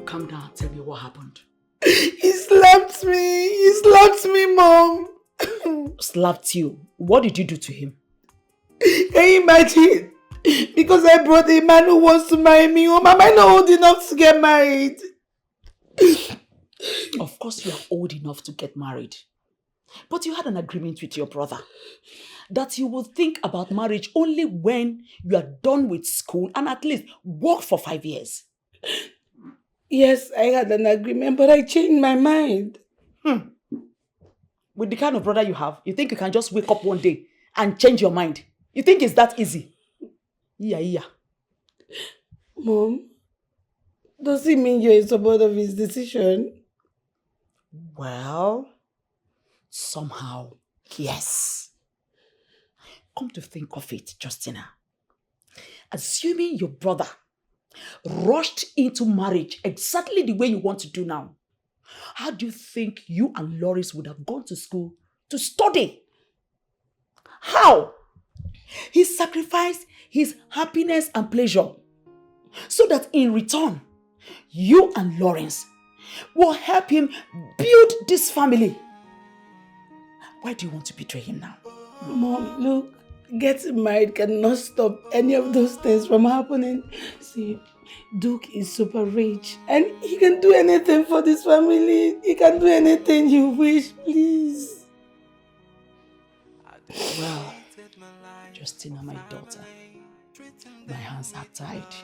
calm down and tell me what happened? He slapped me. He slapped me, Mom. Slapped you? What did you do to him? Can you imagine? Because I brought a man who wants to marry me home. Am I not old enough to get married? Of course you are old enough to get married. But you had an agreement with your brother that you will think about marriage only when you are done with school and at least work for 5 years. Yes, I had an agreement, but I changed my mind. With the kind of brother you have, you think you can just wake up one day and change your mind? You think it's that easy? Yeah. Mom, does it mean you're in support of his decision? Well, somehow, yes. Come to think of it, Justina. Assuming your brother rushed into marriage exactly the way you want to do now, how do you think you and Loris would have gone to school to study? How? He sacrificed his happiness and pleasure so that in return, you and Lawrence will help him build this family. Why do you want to betray him now? Mom, look, getting married cannot stop any of those things from happening. See, Duke is super rich and he can do anything for this family. He can do anything you wish, please. Well, Justina, my daughter, my hands are tied.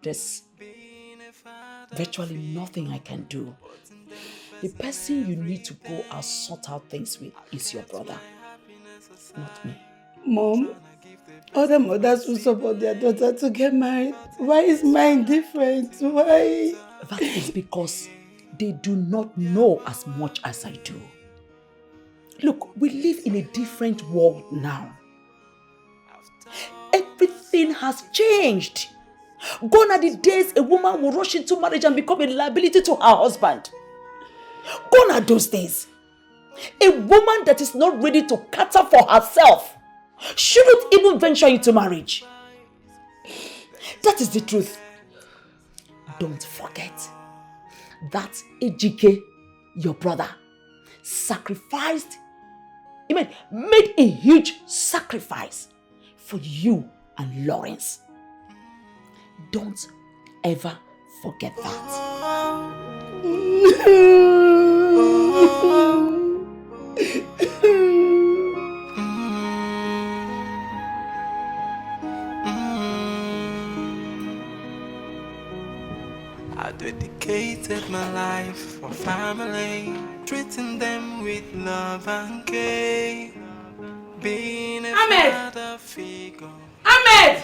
There's virtually nothing I can do. The person you need to go and sort out things with is your brother, not me. Mom, other mothers will support their daughter to get married. Why is mine different? Why? That is because they do not know as much as I do. Look, we live in a different world now. Everything has changed. Gone are the days a woman will rush into marriage and become a liability to her husband. Gone are those days. A woman that is not ready to cater for herself shouldn't even venture into marriage. That is the truth. Don't forget that Ejike, your brother, sacrificed, made a huge sacrifice for you and Lawrence. Don't ever forget that. I dedicated my life for family, treating them with love and care. Being a father figure. Ahmed!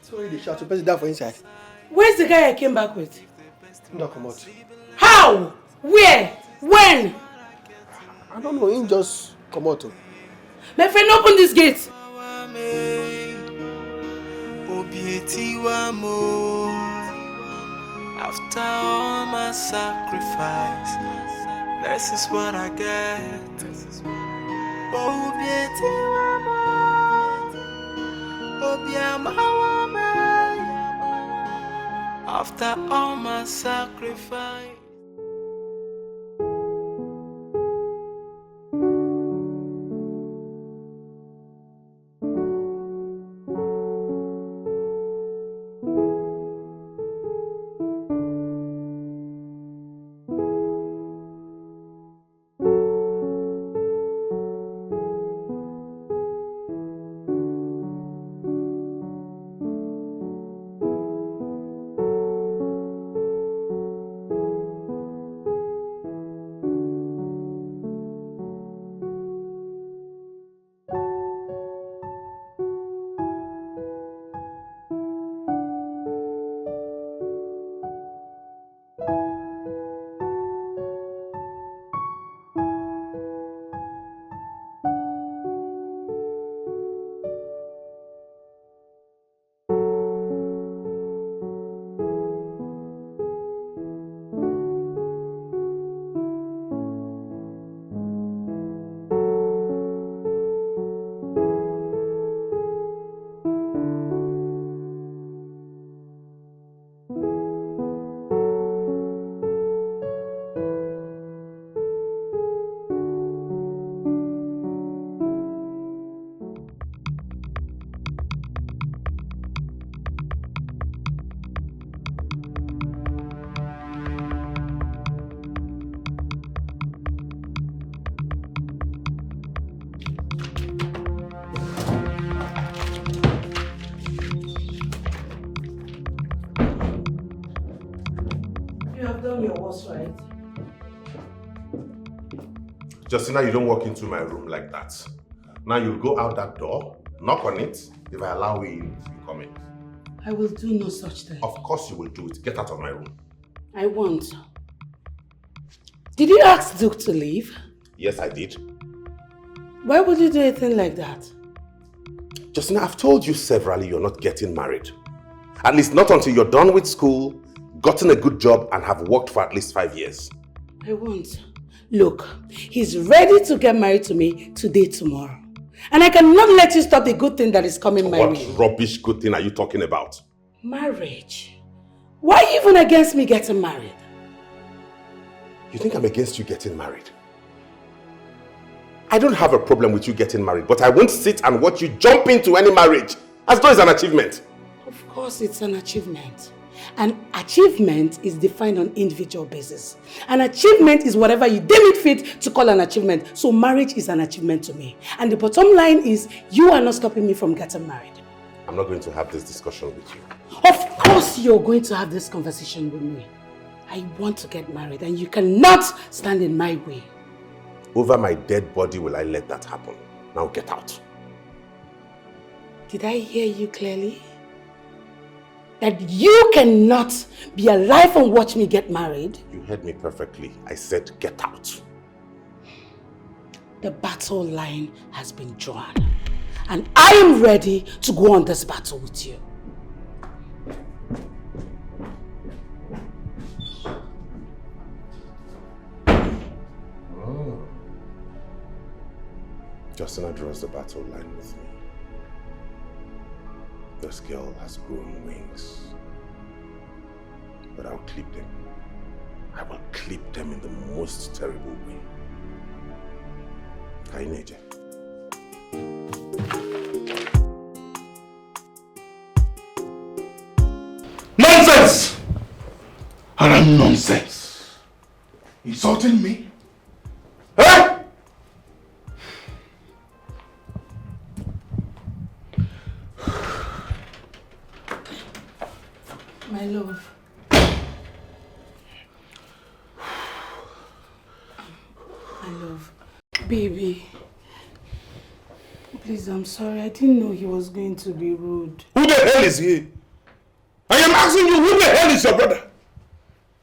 Sorry, the shout to person down for inside. Where's the guy I came back with? No, come out. How? Where? When? I don't know, him just come out. My friend, open this gate. After all my sacrifice, this is what I get. After all my sacrifice. you have done your worst, right? Justina, you don't walk into my room like that. Now you'll go out that door, knock on it. If I allow you in, you come in. I will do no such thing. Of course you will do it. Get out of my room. I won't. Did you ask Duke to leave? Yes, I did. Why would you do anything like that? Justina, I've told you severally you're not getting married. At least not until you're done with school, gotten a good job, and have worked for at least 5 years. I won't. Look, he's ready to get married to me today, tomorrow. And I cannot let you stop the good thing that is coming my way. What rubbish good thing are you talking about? Marriage. Why are you even against me getting married? You think I'm against you getting married? I don't have a problem with you getting married, but I won't sit and watch you jump into any marriage as though it's an achievement. Of course it's an achievement. An achievement is defined on individual basis. An achievement is whatever you deem it fit to call an achievement. So marriage is an achievement to me. And the bottom line is, you are not stopping me from getting married. I'm not going to have this discussion with you. Of course you're going to have this conversation with me. I want to get married and you cannot stand in my way. Over my dead body will I let that happen. Now get out. Did I hear you clearly? That you cannot be alive and watch me get married? You heard me perfectly. I said get out. The battle line has been drawn. And I am ready to go on this battle with you. Justina draws the battle line with me. This girl has grown wings. But I'll clip them. I will clip them in the most terrible way. Kaineje. Nonsense! Haram nonsense. Insulting me? Eh? My love. My love. Baby. Please, I'm sorry. I didn't know he was going to be rude. Who the hell is he? I am asking you, who the hell is your brother?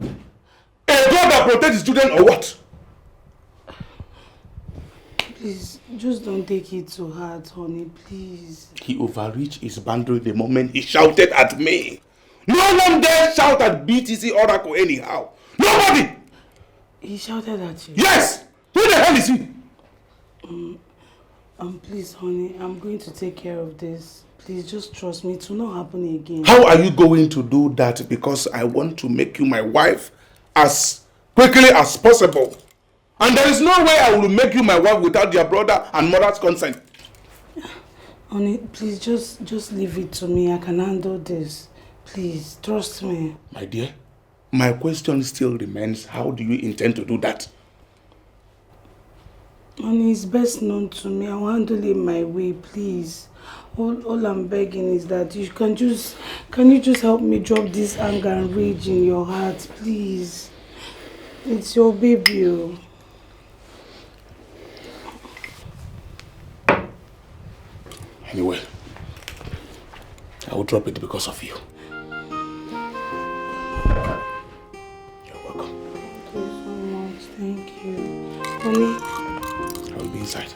A God that protects his children or what? Please, just don't take it to heart, honey. Please. He overreached his boundary the moment he shouted at me. No one dare shout at BTC Oracle anyhow. Nobody! He shouted at you? Yes! Who the hell is he? Please, honey, I'm going to take care of this. Please, just trust me. It will not happen again. How are you going to do that? Because I want to make you my wife as quickly as possible. And there is no way I will make you my wife without your brother and mother's consent. Honey, please, just leave it to me. I can handle this. Please, trust me. My dear, my question still remains, how do you intend to do that? Honey, it's best known to me. I'll handle it my way, please. All I'm begging is that you can you just help me drop this anger and rage in your heart, please? It's your baby. Oh. Anyway, I will drop it because of you. You're welcome. Thank you so much. Thank you. Honey? I will be inside.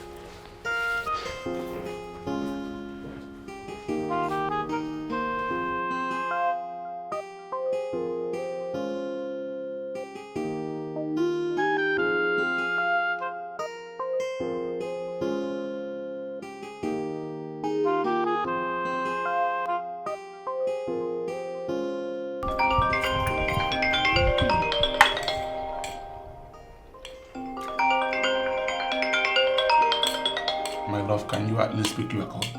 Can you at least pick your call? Pick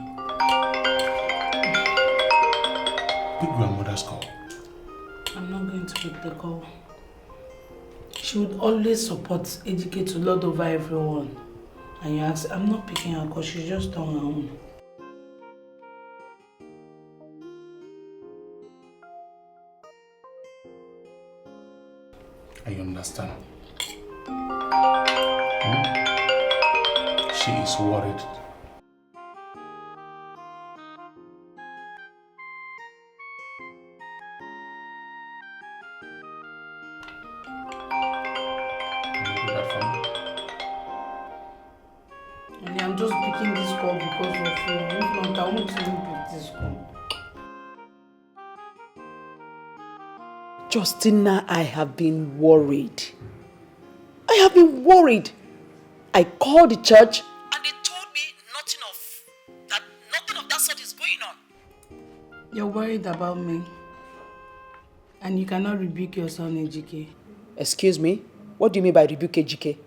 your mother's call. I'm not going to pick the call. She would always support, educate to lord over everyone. And you ask, I'm not picking her call, she's just on her own. I understand. She is worried. Can you do that for me? And I'm just picking this call because of you. If not, I won't even pick this call. Justina, I have been worried. I have been worried. I called the church and they told me nothing of that sort is going on. You're worried about me. And you cannot rebuke your son, Ejike. Excuse me? What do you mean by rebuke Ejike?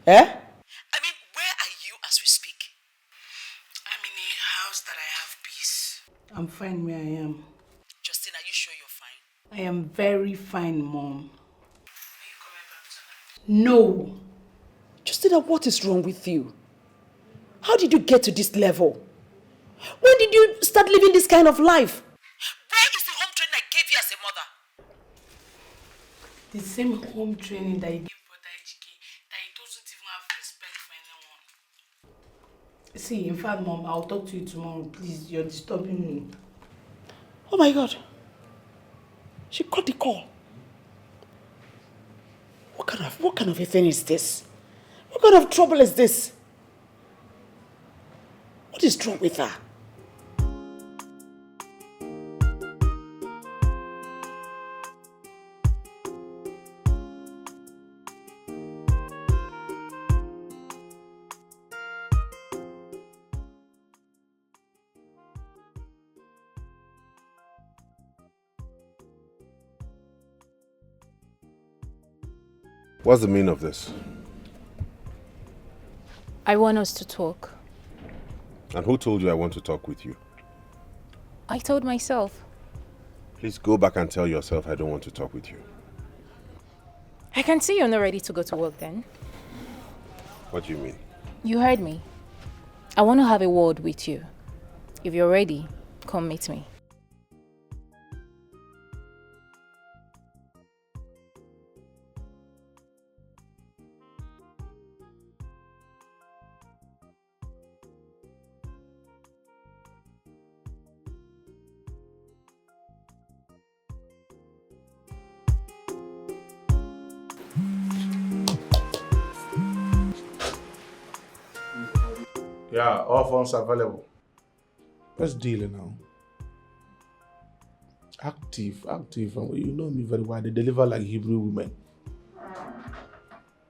Eh? I mean, where are you as we speak? I'm in a house that I have peace. I'm fine where I am. Justina, are you sure you're fine? I am very fine, Mom. Are you coming back tonight? No. Justina, what is wrong with you? How did you get to this level? When did you start living this kind of life? Where is the home training I gave you as a mother? The same home training that you gave Brother Ejike, that he doesn't even have respect for anyone. See, in fact, Mom, I'll talk to you tomorrow. Please, you're disturbing me. Oh my God. She cut the call. What kind of a thing is this? What kind of trouble is this? What is wrong with her? What's the meaning of this? I want us to talk. And who told you I want to talk with you? I told myself. Please go back and tell yourself I don't want to talk with you. I can see you're not ready to go to work then. What do you mean? You heard me. I want to have a word with you. If you're ready, come meet me. Yeah, all phones available. Let's deal now. Active. You know me very well. They deliver like Hebrew women.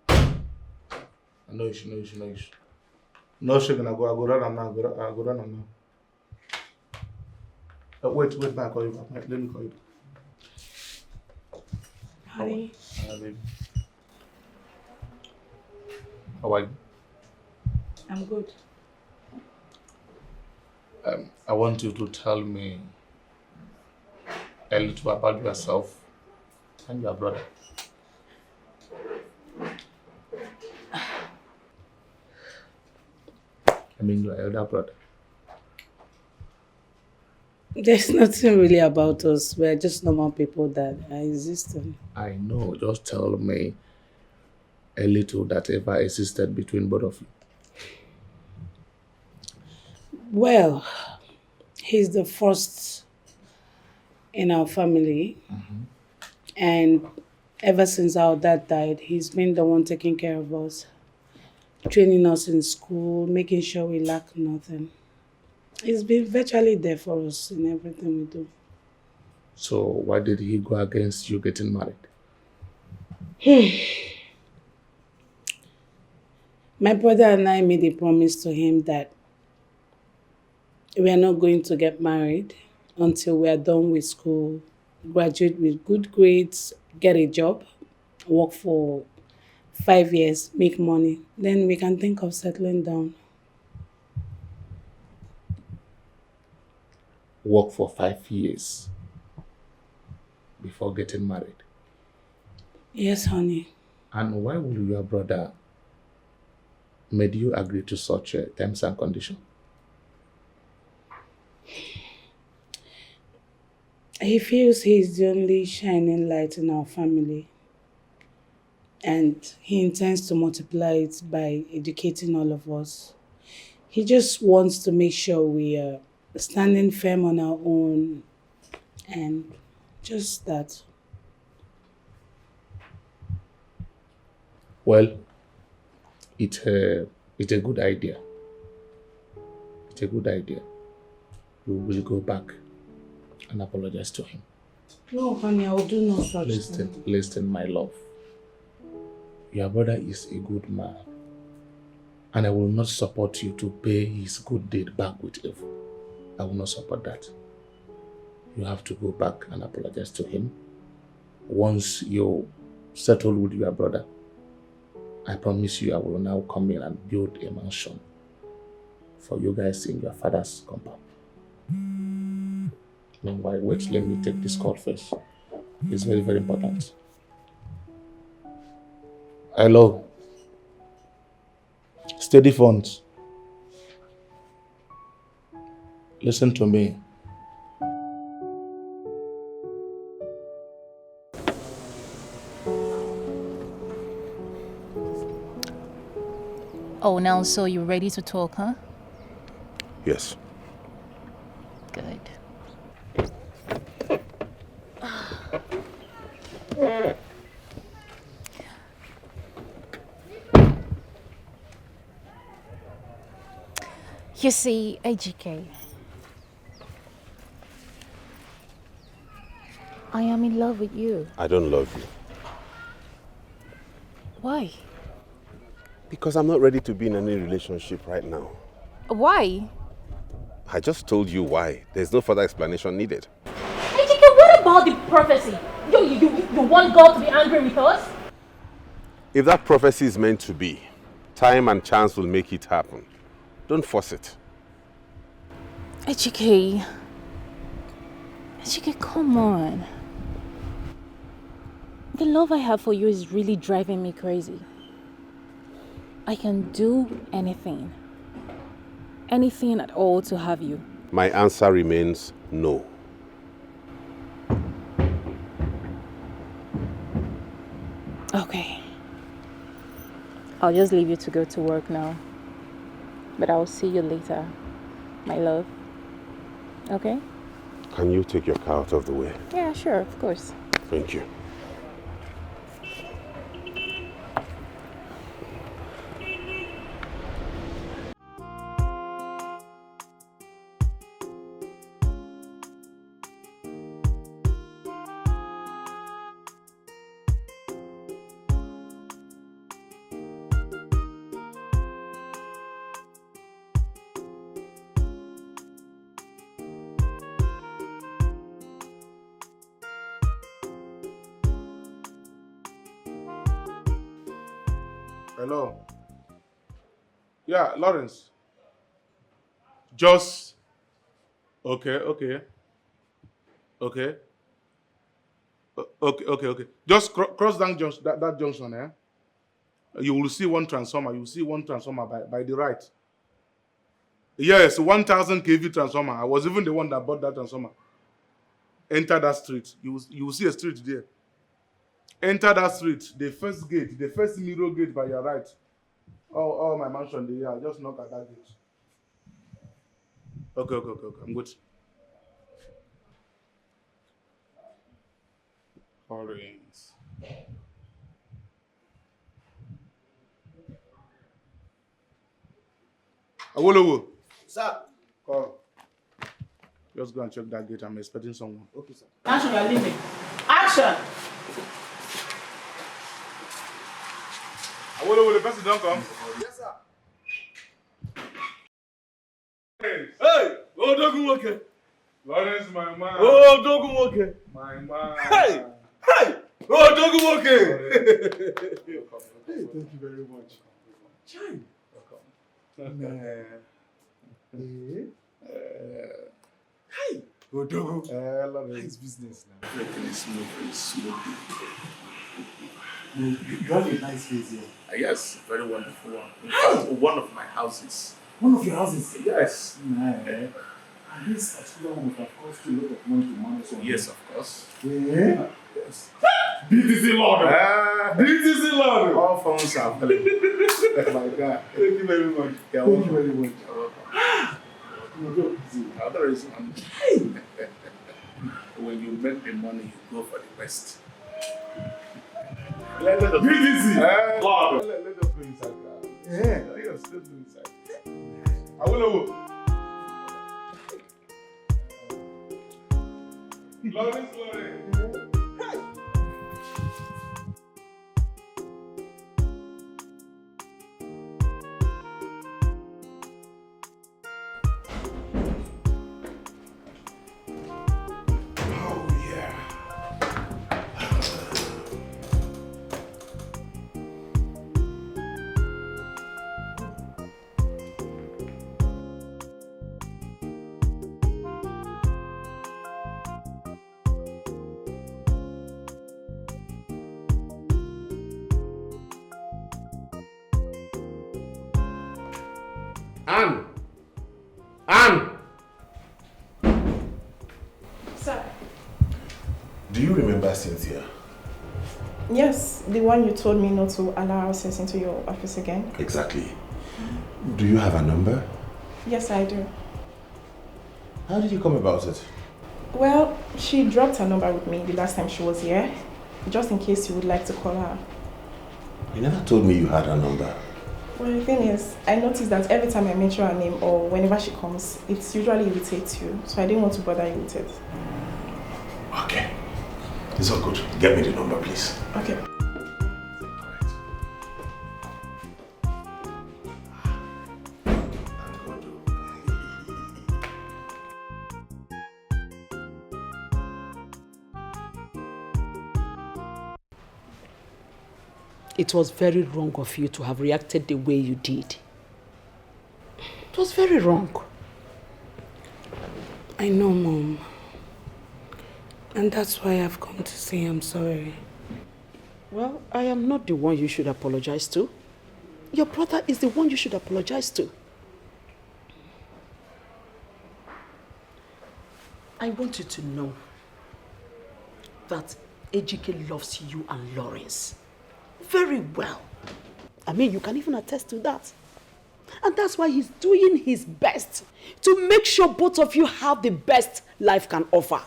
I know you should. No, she's gonna go. I'll go run them now. Wait, man, I'll call you back. Let me call you. Honey. Baby. How are you? I'm good. I want you to tell me a little about yourself and your brother. I mean, your elder brother. There's nothing really about us. We're just normal people that are existing. I know, just tell me a little that ever existed between both of you. Well, he's the first in our family. And ever since our dad died, he's been the one taking care of us, training us in school, making sure we lack nothing. He's been virtually there for us in everything we do. So why did he go against you getting married? My brother and I made a promise to him that we are not going to get married until we are done with school, graduate with good grades, get a job, work for 5 years, make money. Then we can think of settling down. Work for 5 years before getting married? Yes, honey. And why would your brother made you agree to such terms and conditions? He feels he's the only shining light in our family. And he intends to multiply it by educating all of us. He just wants to make sure we are standing firm on our own and just that. Well, it's a good idea. It's a good idea. We will go back and apologize to him. No, honey, I will do no such thing. Listen, my love. Your brother is a good man. And I will not support you to pay his good deed back with evil. I will not support that. You have to go back and apologize to him. Once you settle with your brother, I promise you I will now come in and build a mansion for you guys in your father's compound. Meanwhile, wait, let me take this call first. It's very, very important. Hello. Steady funds. Listen to me. Oh, now so you're ready to talk, huh? Yes. Good. You see, AGK, I am in love with you. I don't love you. Why? Because I'm not ready to be in any relationship right now. Why? I just told you why. There's no further explanation needed. AGK, what about the prophecy? You want God to be angry with us? If that prophecy is meant to be, time and chance will make it happen. Don't force it. AGK, come on. The love I have for you is really driving me crazy. I can do anything. Anything at all to have you. My answer remains no. Okay. I'll just leave you to go to work now. But I'll see you later, my love. Okay? Can you take your car out of the way? Yeah, sure, of course. Thank you. Hello. Yeah, Lawrence. Just. Okay. Just cross down that junction, eh? You will see one transformer. You will see one transformer by the right. Yes, 1000 kV transformer. I was even the one that bought that transformer. Enter that street. You will see a street there. Enter that street. The first gate, the first mirror gate by your right. Oh, my mansion there. Just knock at that gate. Okay. I'm good. Orange. Awolowo. Sir. Call. Just go and check that gate. I'm expecting someone. Okay, sir. Action, you are leaving. Action! Awolowo, the person don't come. Yes, sir. Hey! Oh, Dogun, Lawrence, my man. Oh, Dogun, My man. Hey! Oh, Dogun, Hey, Hey, thank you very much. Chai. Hey! Oh, Dogun. Lawrence. Nice business now. Everything is smooth. You have a nice place here. Yes, very wonderful one. In fact, one of my houses. One of your houses? Yes. Nah. And this particular one would have cost you a lot of money to manage. Yes, of course. Yeah. Yes. BTC Lord. BTC Lord. All phones are available. My God. Thank you very much. Yeah, Thank you very much. Another reason when you make the money, you go for the best. Let us BTC Lord. let us go inside. Yeah. Yes, let's go inside. I will know. Lawrence. Anne! Sir. Do you remember Cynthia? Yes, the one you told me not to allow access into your office again. Exactly. Do you have a number? Yes, I do. How did you come about it? Well, she dropped her number with me the last time she was here, just in case you would like to call her. You never told me you had her number. Well, the thing is, I noticed that every time I mention her name or whenever she comes, it usually irritates you, so I didn't want to bother you with it. Okay. It's all good. Get me the number, please. Okay. It was very wrong of you to have reacted the way you did. It was very wrong. I know, Mom. And that's why I've come to say I'm sorry. Well, I am not the one you should apologize to. Your brother is the one you should apologize to. I want you to know that Ejike loves you and Lawrence very well. I mean, you can even attest to that. And that's why he's doing his best to make sure both of you have the best life can offer.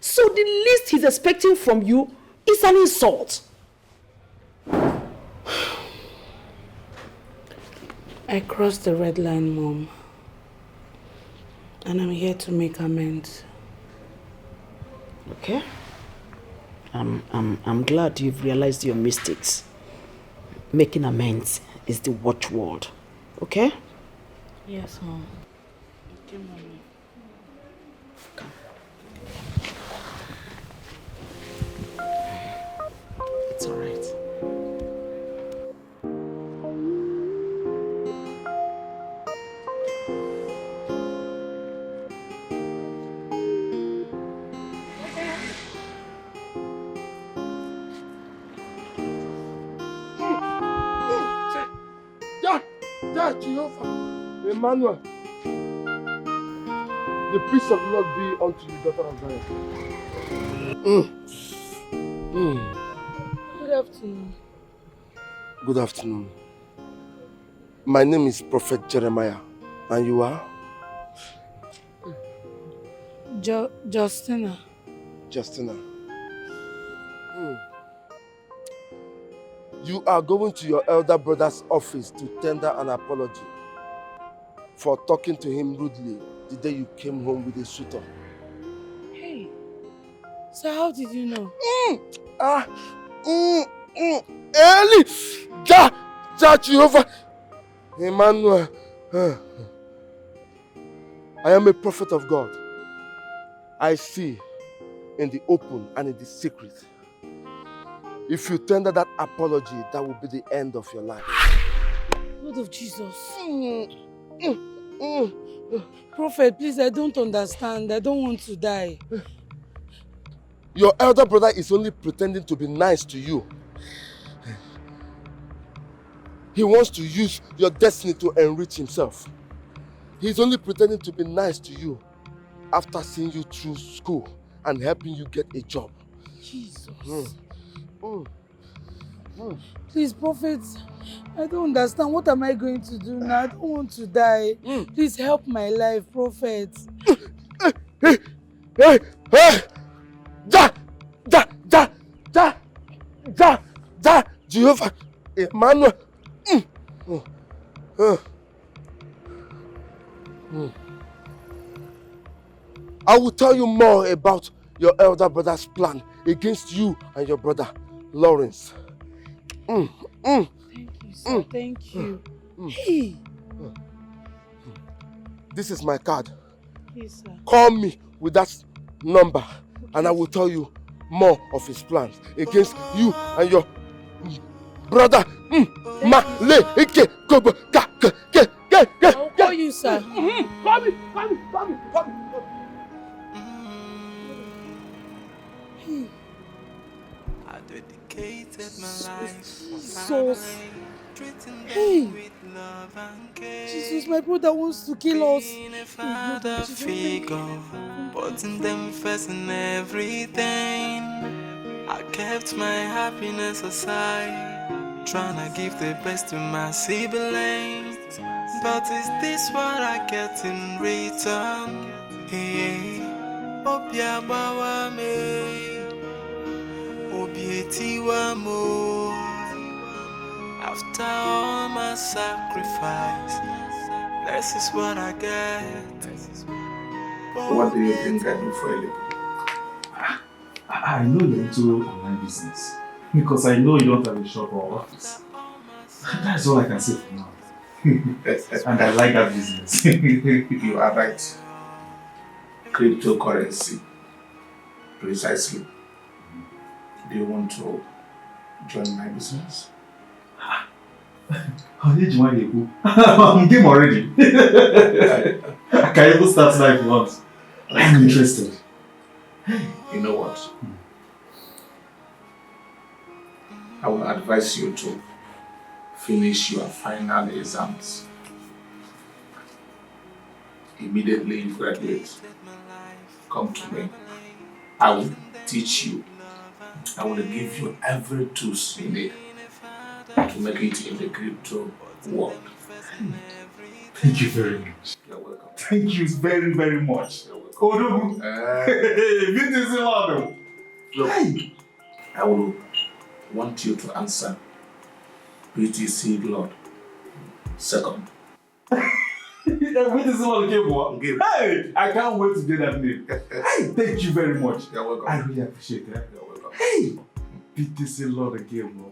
So the least he's expecting from you is an insult. I crossed the red line, Mom. And I'm here to make amends. Okay. I'm glad you've realized your mistakes. Making amends is the watchword. Okay? Yes, Mom. Okay, Mommy. Come. It's all right. Jehovah, Emmanuel, the peace of the Lord be unto you, daughter of Zion. Good afternoon. Good afternoon. My name is Prophet Jeremiah, and you are? Justina. Justina. You are going to your elder brother's office to tender an apology for talking to him rudely the day you came home with a suitor. Hey, so how did you know? Eli! Jehovah! Emmanuel! I am a prophet of God. I see in the open and in the secret. If you tender that apology, that will be the end of your life. Lord of Jesus. Prophet, please, I don't understand. I don't want to die. Your elder brother is only pretending to be nice to you. He wants to use your destiny to enrich himself. He's only pretending to be nice to you after seeing you through school and helping you get a job. Jesus. Please, Prophet, I don't understand. What am I going to do now? I don't want to die. Please help my life, Prophet. Hey! Ja! Ja! Ja! Ja! Ja! Ja! Jehovah! Emmanuel! I will tell you more about your elder brother's plan against you and your brother, Lawrence. Thank you, sir. Thank you. Hey! This is my card. Yes, sir. Call me with that number and I will tell you more of his plans against you and your brother. I'll call you, sir. Call me. I dedicated my life Jesus. Hey. Jesus, my brother wants to kill us. Father figure, putting them first in everything. I kept my happiness aside, trying to give the best to my siblings. But is this what I get in return? Hey, Obia Bawa me, Obietiwa mo. After all my sacrifice, this is what I get. What do you think I do for a living? I know you're into online business because I know you don't have a shop or office. That's all I can say for now. And I like that business. You are right. Cryptocurrency. Precisely. Do you want to join my business? How did you want to go? I'm game already. I can even start now if you want. I'm interested. You know what? I will advise you to finish your final exams. Immediately you graduate, come to me. I will teach you. I will give you every tools you need to make it in the crypto world. Thank you very much. You're welcome. Thank you very, very much. You're welcome. Look, I will want you to answer BTC Lord. Second. Hey, I can't wait to get that name. Hey, thank you very much. You're welcome. I really appreciate that. You're welcome. Hey, BTC Lord again, bro.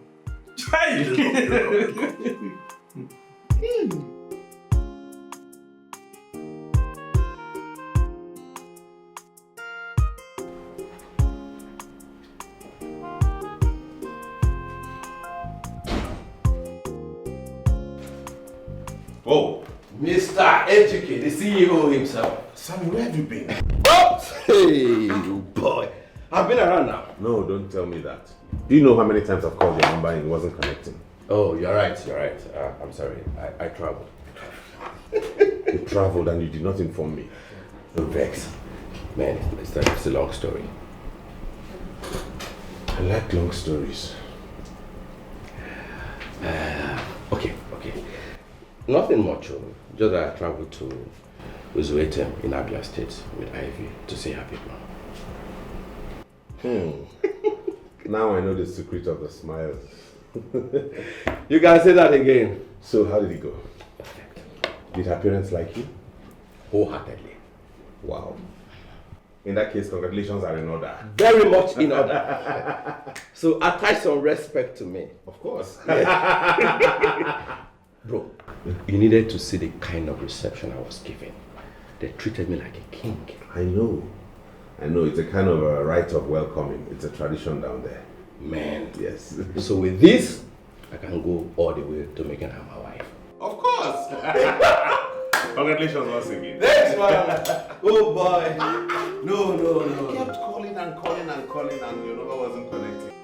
Oh, Mr. Educate, the CEO himself. Sam, where have you been? Oh, hey, boy. I've been around now. No, don't tell me that. Do you know how many times I've called your number and it wasn't connecting? Oh, you're right. I'm sorry. I traveled. You traveled and you did not inform me. Don't vex. Man, it's a long story. I like long stories. Okay. Nothing much. Just that I traveled to Uzuetem in Abia State with Ivy to see her people. Now I know the secret of the smiles. You can say that again. So how did it go? Perfect. Did her parents like you? Wholeheartedly. Wow. In that case, congratulations are in order. Very much in order. So attach some respect to me. Of course. Yeah. Bro, you needed to see the kind of reception I was given. They treated me like a king. I know. It's a kind of a rite of welcoming. It's a tradition down there. Man. Yes. So with this, I can go all the way to making her my wife. Of course. Congratulations once again. Thanks, man. Oh boy. No. I kept calling and your number wasn't connecting.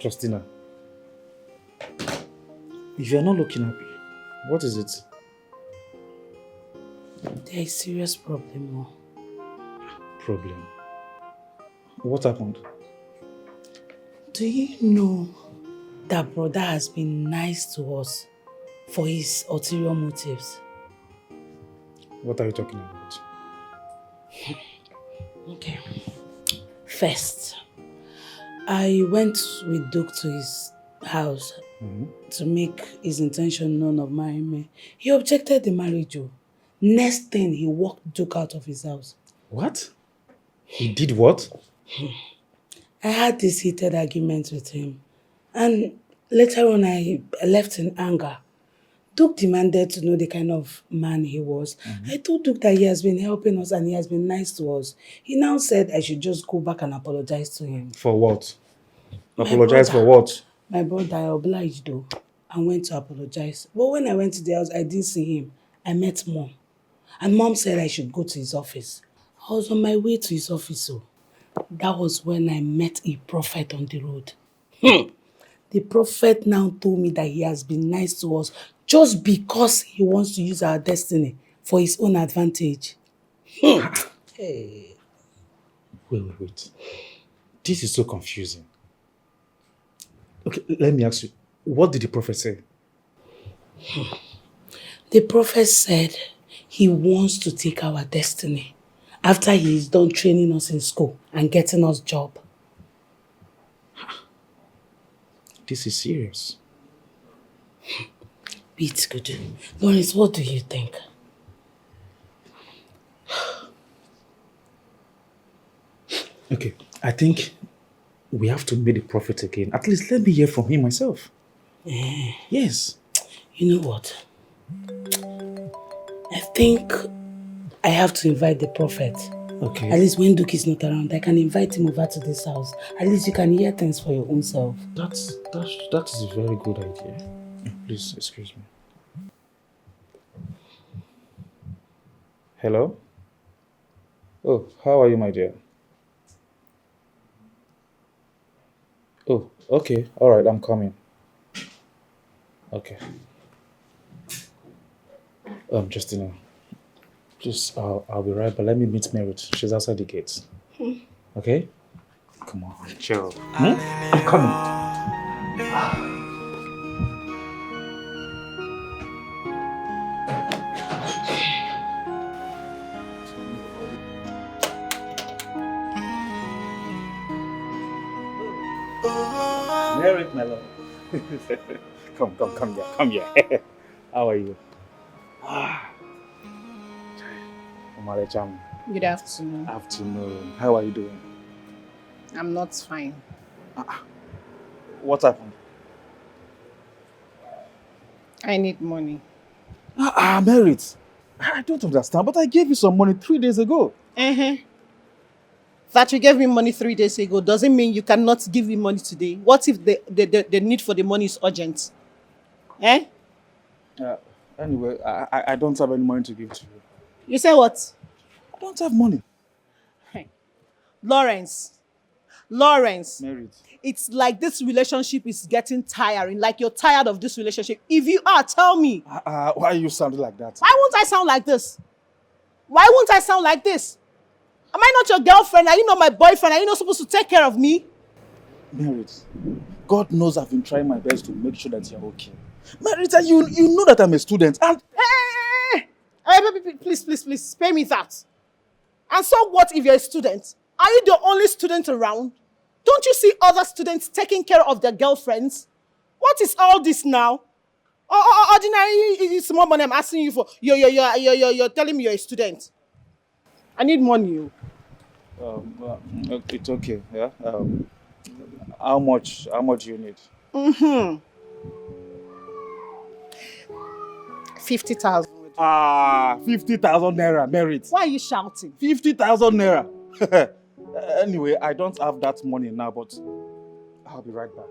Justina, if you're not looking happy, what is it? There is serious problem. Problem? What happened? Do you know that brother has been nice to us for his ulterior motives? What are you talking about? Okay. First, I went with Duke to his house to make his intention known of marrying me. He objected the marriage. Next thing, he walked Duke out of his house. What? He did what? I had this heated argument with him. And later on, I left in anger. Duke demanded to know the kind of man he was. I told Duke that he has been helping us and he has been nice to us. He now said I should just go back and apologize to him. For what? Apologize for what? My brother, I obliged though and went to apologize. But when I went to the house, I didn't see him. I met Mom. And Mom said I should go to his office. I was on my way to his office. So that was when I met a prophet on the road. The prophet now told me that he has been nice to us just because he wants to use our destiny for his own advantage. Hey. Wait. This is so confusing. Okay, let me ask you, what did the prophet say? The prophet said he wants to take our destiny after he is done training us in school and getting us job. This is serious. It's good. Lawrence, what do you think? Okay, I think we have to meet the prophet again. At least let me hear from him myself. Yes. You know what? I think I have to invite the prophet. Okay. At least when Duke is not around, I can invite him over to this house. At least you can hear things for your own self. That is a very good idea. Please, excuse me. Hello? Oh, how are you, my dear? Oh, okay. All right, I'm coming. Okay. Justina, please, I'll be right, but let me meet Merit. She's outside the gates. Okay? Come on, chill. I'm coming. Merit, my love. Come here. How are you? Good afternoon. Afternoon. How are you doing? I'm not fine. What happened? I need money. Merit. I don't understand, but I gave you some money 3 days ago. That you gave me money 3 days ago doesn't mean you cannot give me money today. What if the need for the money is urgent? Anyway, I don't have any money to give to you. You say what? I don't have money. Lawrence, Merit. it's like this relationship is getting tiring. Like you're tired of this relationship. If you are, tell me. Why are you sounding like that? Why won't I sound like this? Why won't I sound like this? Am I not your girlfriend? Are you not my boyfriend? Are you not supposed to take care of me? Merit, God knows I've been trying my best to make sure that you're okay. Merit, you know that I'm a student and... Please, spare me that. And so what if you're a student? Are you the only student around? Don't you see other students taking care of their girlfriends? What is all this now? Ordinary small money I'm asking you for. You're telling me you're a student. I need money. It's okay, yeah? How much do you need? 50,000. 50,000 naira, Merit. Why are you shouting? 50,000 naira. Anyway, I don't have that money now, but I'll be right back.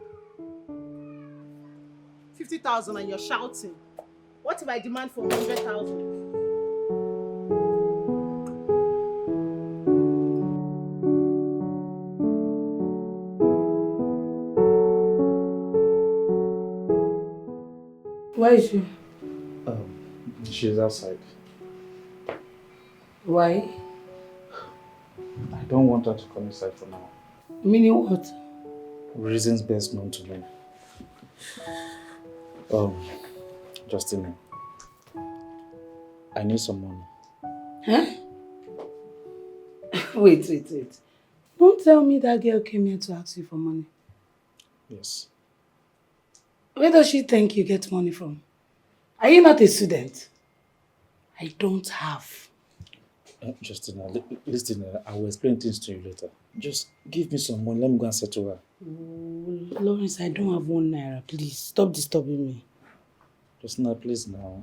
50,000 and you're shouting. What if I demand for 100,000? Where is she? She's outside. Why? I don't want her to come inside for now. Meaning what? Reasons best known to me. Justina, I need some money. Huh? Wait. Don't tell me that girl came here to ask you for money. Yes. Where does she think you get money from? Are you not a student? I don't have. Justina, listen, I will explain things to you later. Just give me some money, let me go and settle her. Oh, Lawrence, I don't have 1 naira. Please, stop disturbing me. Justina, please now.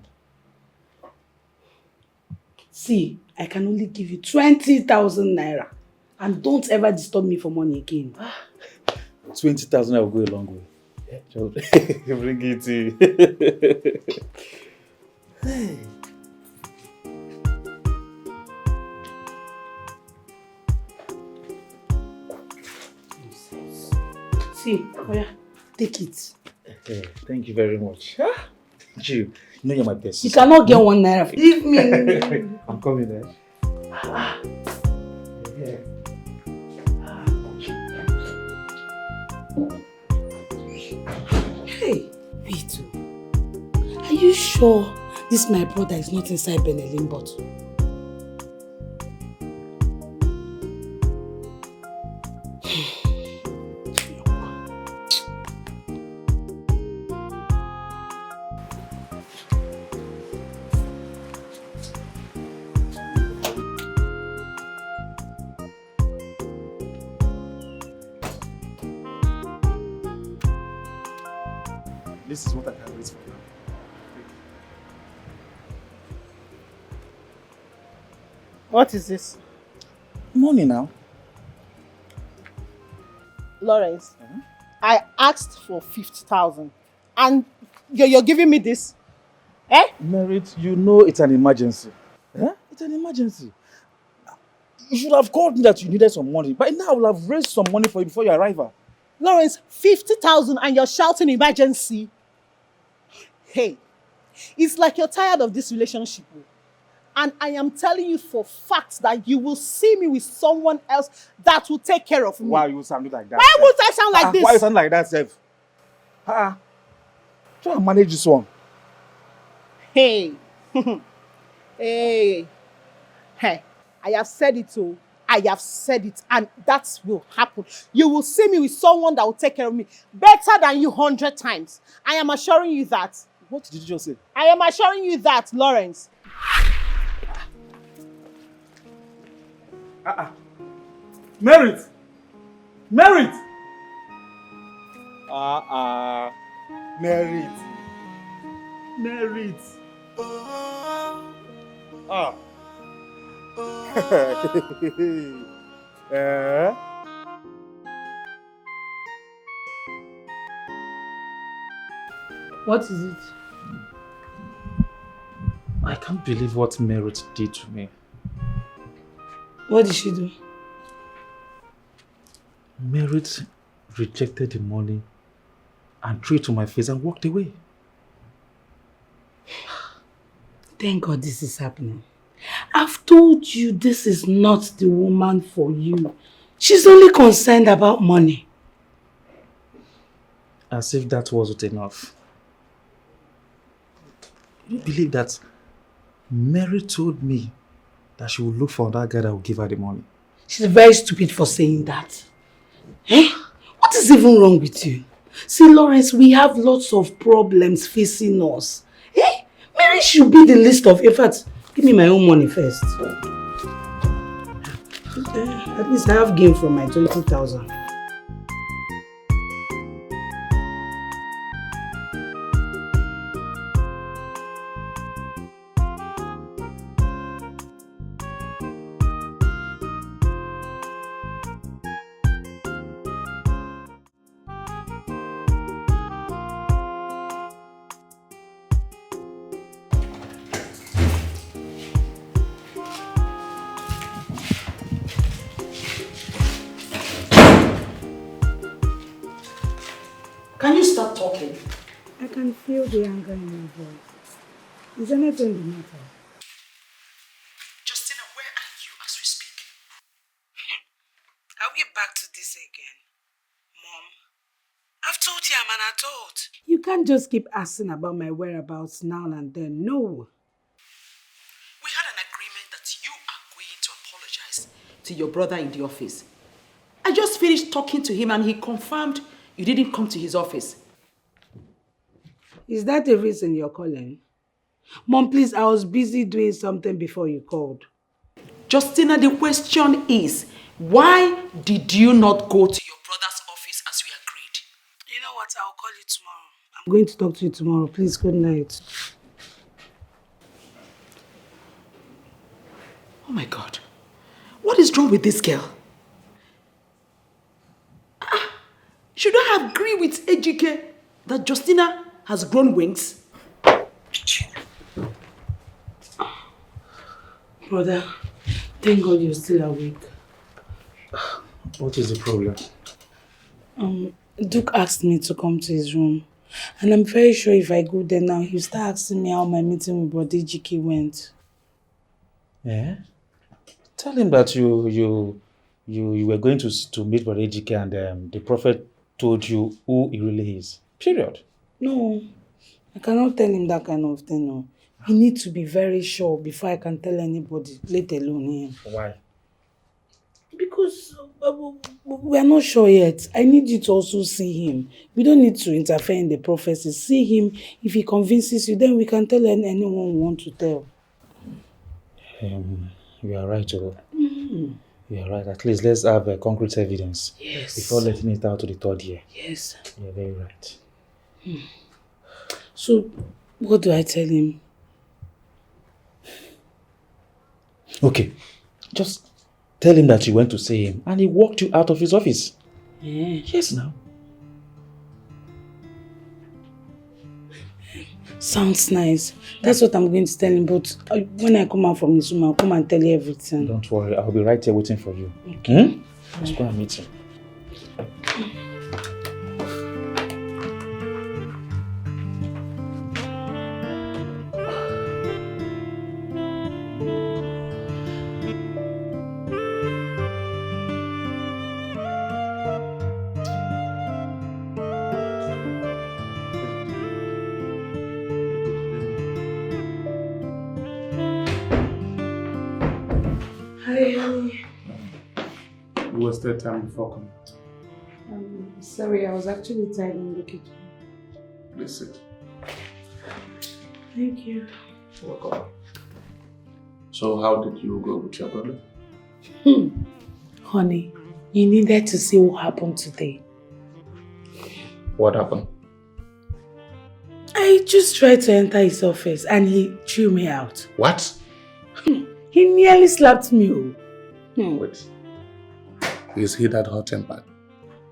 See, I can only give you 20,000 naira. And don't ever disturb me for money again. 20,000 will go a long way. Bring it in. Hey. See, oh yeah, take it. Hey, thank you very much. You know you're my best. You cannot get 1 naira. Leave me. I'm coming there. Yeah. Hey, Vito. Are you sure this my brother is not inside Benelin bottle? This is what I can raise for you. What is this? Money now. Lawrence, I asked for 50,000 and you're giving me this? Eh? Merit, you know it's an emergency. Eh? It's an emergency. You should have called me that you needed some money. By now I will have raised some money for you before your arrival. Lawrence, 50,000 and you're shouting emergency? Hey, it's like you're tired of this relationship. And I am telling you for facts that you will see me with someone else that will take care of me. Why you sound like that? Why would I sound like this? Why you sound like that, Seth? Try and manage this one. Hey. Hey. Hey. I have said it too. I have said it and that will happen. You will see me with someone that will take care of me better than you 100 times. I am assuring you that. What did you just say? I am assuring you that, Lawrence. Merit! Merit! Merit! Merit! What is it? I can't believe what Merit did to me. What did she do? Merit rejected the money and threw it to my face and walked away. Thank God this is happening. I've told you this is not the woman for you. She's only concerned about money. As if that wasn't enough. You believe that Mary told me that she would look for that guy that will give her the money? She's very stupid for saying that. Eh? What is even wrong with you? See, Lawrence, we have lots of problems facing us. Eh? Mary should be the least of efforts. Give me my own money first. At least I have gain from my 20,000. Can you stop talking? I can feel the anger in your voice. Is anything the matter? Justina, where are you as we speak? I'll get back to this again. Mom, I've told you I'm an adult. You can't just keep asking about my whereabouts now and then. No. We had an agreement that you are going to apologize to your brother in the office. I just finished talking to him and he confirmed you didn't come to his office. Is that the reason you're calling? Mom, please, I was busy doing something before you called. Justina, the question is, why did you not go to your brother's office as we agreed? You know what? I'll call you tomorrow. I'm going to talk to you tomorrow. Please, good night. Oh my God. What is wrong with this girl? Should I agree with Ejike that Justina has grown wings? Brother, thank God you're still awake. What is the problem? Duke asked me to come to his room. And I'm very sure if I go there now, he'll start asking me how my meeting with Brother Ejike went. Yeah? Tell him that you were going to meet Brother Ejike and the prophet told you who he really is. Period. No, I cannot tell him that kind of thing. No. He needs to be very sure before I can tell anybody, let alone him. Why? Because we are not sure yet. I need you to also see him. We don't need to interfere in the prophecy. See him. If he convinces you, then we can tell anyone we want to tell. You are right, Joe. You are right. At least let's have concrete evidence. Yes. Before letting it out to the third year. Yes. You are very right. So, what do I tell him? Okay. Just tell him that you went to see him and he walked you out of his office. Yeah. Yes, now. Sounds nice. That's what I'm going to tell him. But when I come out from his room, I'll come and tell you everything. Don't worry. I'll be right here waiting for you. Okay. Let's go and meet him. Hi, honey. You wasted time before coming. Sorry, I was actually tired in the kitchen. Please sit. Thank you. Welcome. So how did you go with your brother? Honey, you needed to see what happened today. What happened? I just tried to enter his office and he threw me out. What? He nearly slapped me. Wait. Is he that hot-tempered?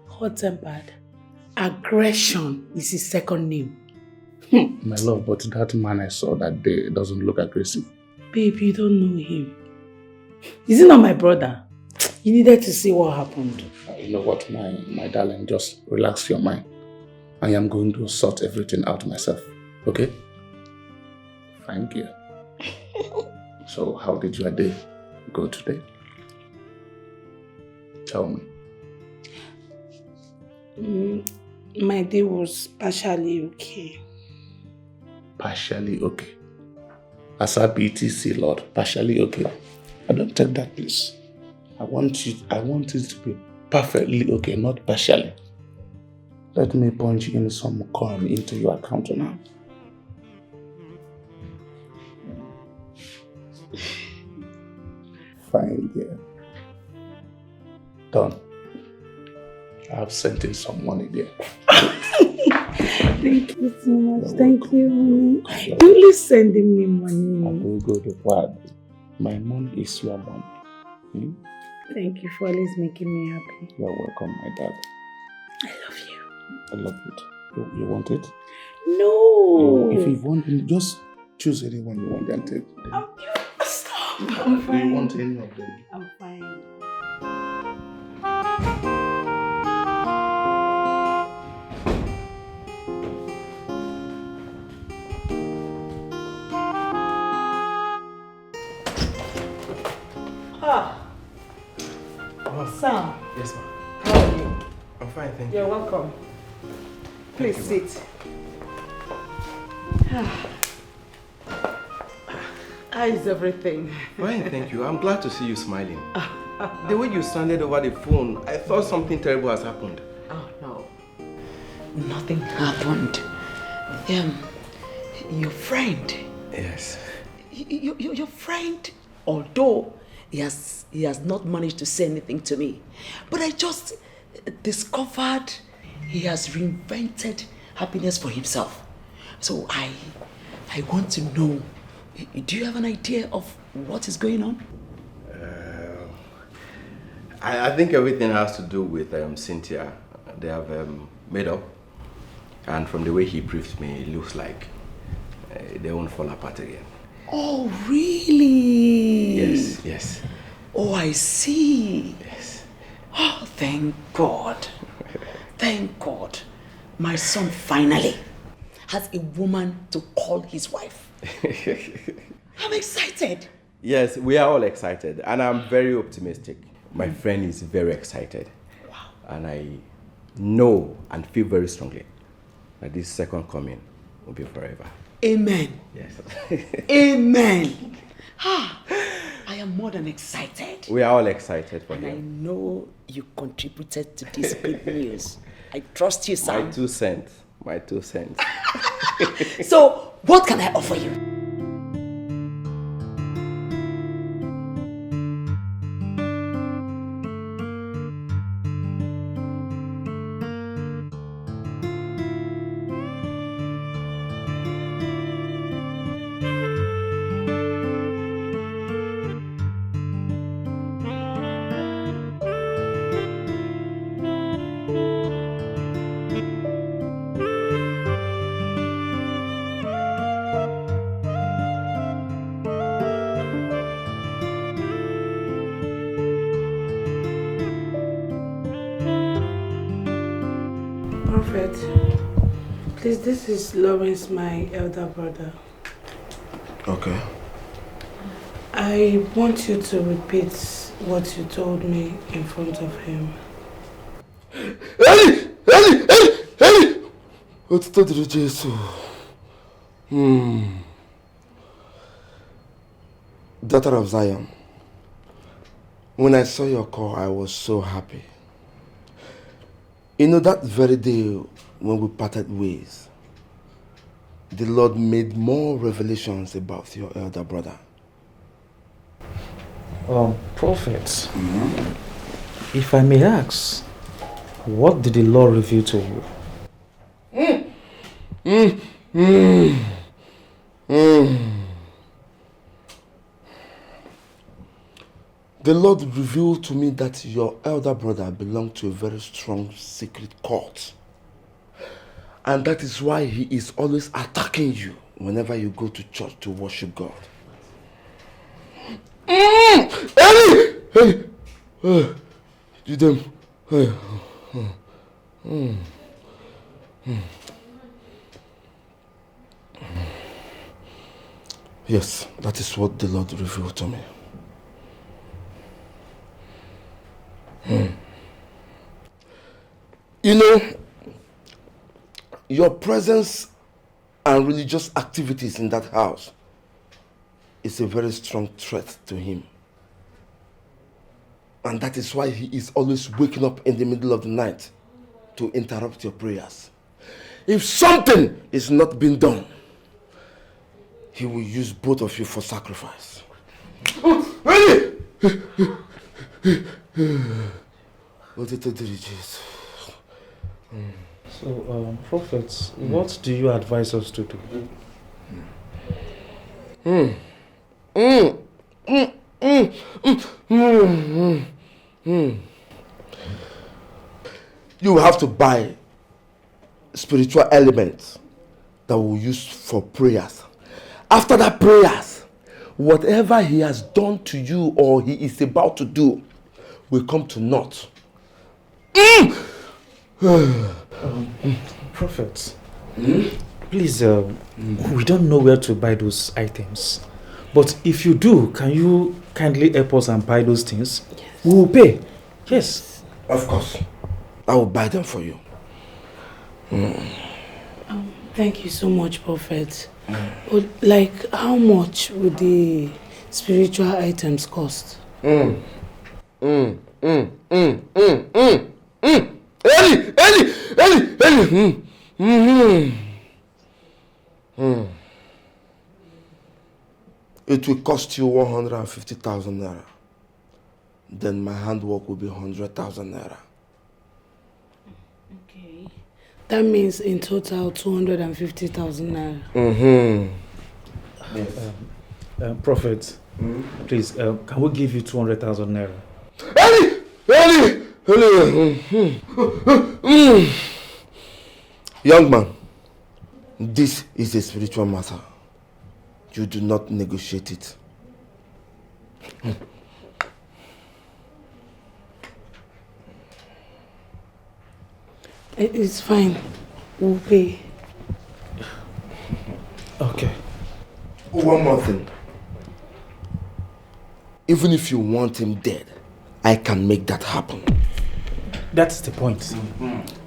Hot-tempered? Aggression is his second name. My love, but that man I saw that day doesn't look aggressive. Babe, you don't know him. Is he not my brother? You needed to see what happened. You know what, my darling, just relax your mind. I am going to sort everything out myself, okay? Thank you. So, how did your day go today? Tell me. My day was partially okay. Partially okay. As a BTC, Lord, partially okay. I don't take that, please. I want it to be perfectly okay, not partially. Let me punch in some coin into your account now. Fine, dear. Done. I've sent in some money there. Thank you so much. Thank you. You only sending me money. I will go to what? My money is your money. Thank you for always making me happy. You're welcome, my dad. I love you. I love it. You want it? No. If you want it, just choose anyone you want and take. Stop. I'm fine. Do you want any of them? I'm fine. Sam. Yes, ma'am. How are you? I'm fine, thank You're you. welcome. Please sit. How is everything? Fine, thank you. I'm glad to see you smiling. The way you sounded over the phone, I thought something terrible has happened. Oh, no. Nothing happened. Your friend. Yes. Your friend, although he has not managed to say anything to me, but I just discovered he has reinvented happiness for himself. So I want to know, do you have an idea of what is going on? I think everything has to do with Cynthia. They have made up, and from the way he briefed me, it looks like they won't fall apart again. Oh, really? Yes, yes. Oh, I see. Yes. Oh, thank God. Thank God. My son finally has a woman to call his wife. I'm excited. Yes, we are all excited, and I'm very optimistic. My friend is very excited. Wow. And I know and feel very strongly that this second coming will be forever. Amen. Yes. Amen. I am more than excited. We are all excited for and I him. know you contributed to this good news. I trust you, Sam. My 2 cents. My 2 cents. So, what can I offer you? Prophet, please, this is Lawrence, my elder brother. Okay. I want you to repeat what you told me in front of him. Eli! Otito diri Jesu. Daughter of Zion, when I saw your call, I was so happy. You know, that very day when we parted ways, the Lord made more revelations about your elder brother. Prophet, if I may ask, what did the Lord reveal to you? The Lord revealed to me that your elder brother belonged to a very strong secret cult. And that is why he is always attacking you whenever you go to church to worship God. Yes, that is what the Lord revealed to me. You know, your presence and religious activities in that house is a very strong threat to him. And that is why he is always waking up in the middle of the night to interrupt your prayers. If something is not being done, he will use both of you for sacrifice. So, prophets, what do you advise us to do? You have to buy spiritual elements that we'll use for prayers. After that prayers, whatever he has done to you or he is about to do will come to naught. Prophets, please, we don't know where to buy those items. But if you do, can you kindly help us and buy those things? Yes. We will pay. Yes. Of course. I will buy them for you. Thank you so much, Prophet. Like, how much would the spiritual items cost? Eli! It will cost you 150,000 naira. Then my handwork will be 100,000 naira. Okay. That means in total 250,000 naira. Prophet, please, can we give you 200,000 naira? Young man, this is a spiritual matter. You do not negotiate it. It's fine. We'll pay. Okay. One more thing. Even if you want him dead, I can make that happen. That's the point.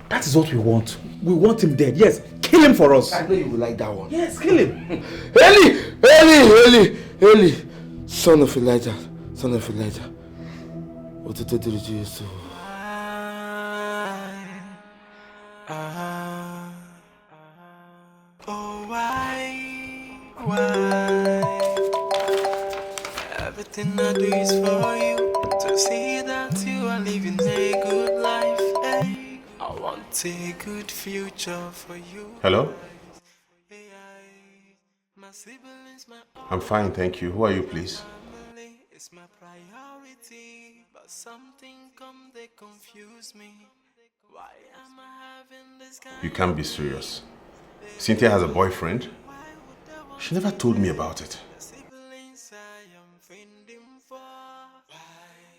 That is what we want. We want him dead. Yes, kill him for us. I know you will like that one. Yes, kill him. Eli, son of Elijah, son of Elijah. What did you do? Oh, why? Everything I do is for you, to see that you are living a good life. Hey, I want a good future for you. Hello? I'm fine, thank you. Who are you, please? It's my priority, but something come they confuse me. Why am I having this kind? You can't be serious. Cynthia has a boyfriend? She never told me about it.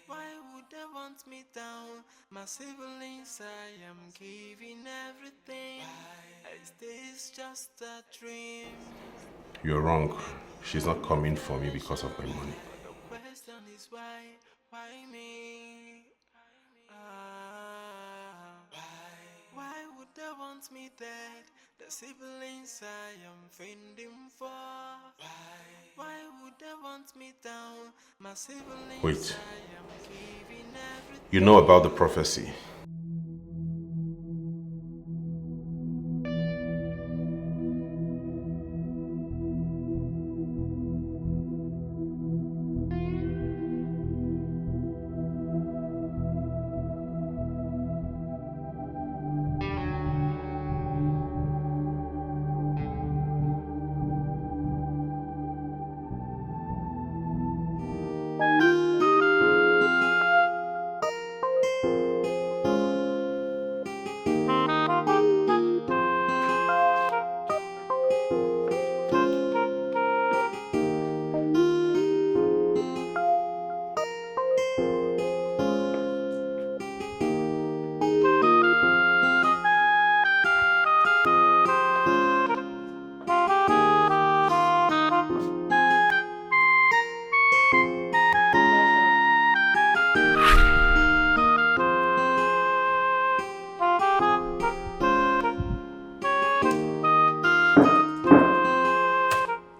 Why would they want me down? My siblings, I am giving everything. Is this just a dream? You're wrong. She's not coming for me because of my money. The question is why me? Why would they want me dead? The siblings I am fending for. Why would they want me down? My siblings Wait. I am giving everything. You know about the prophecy.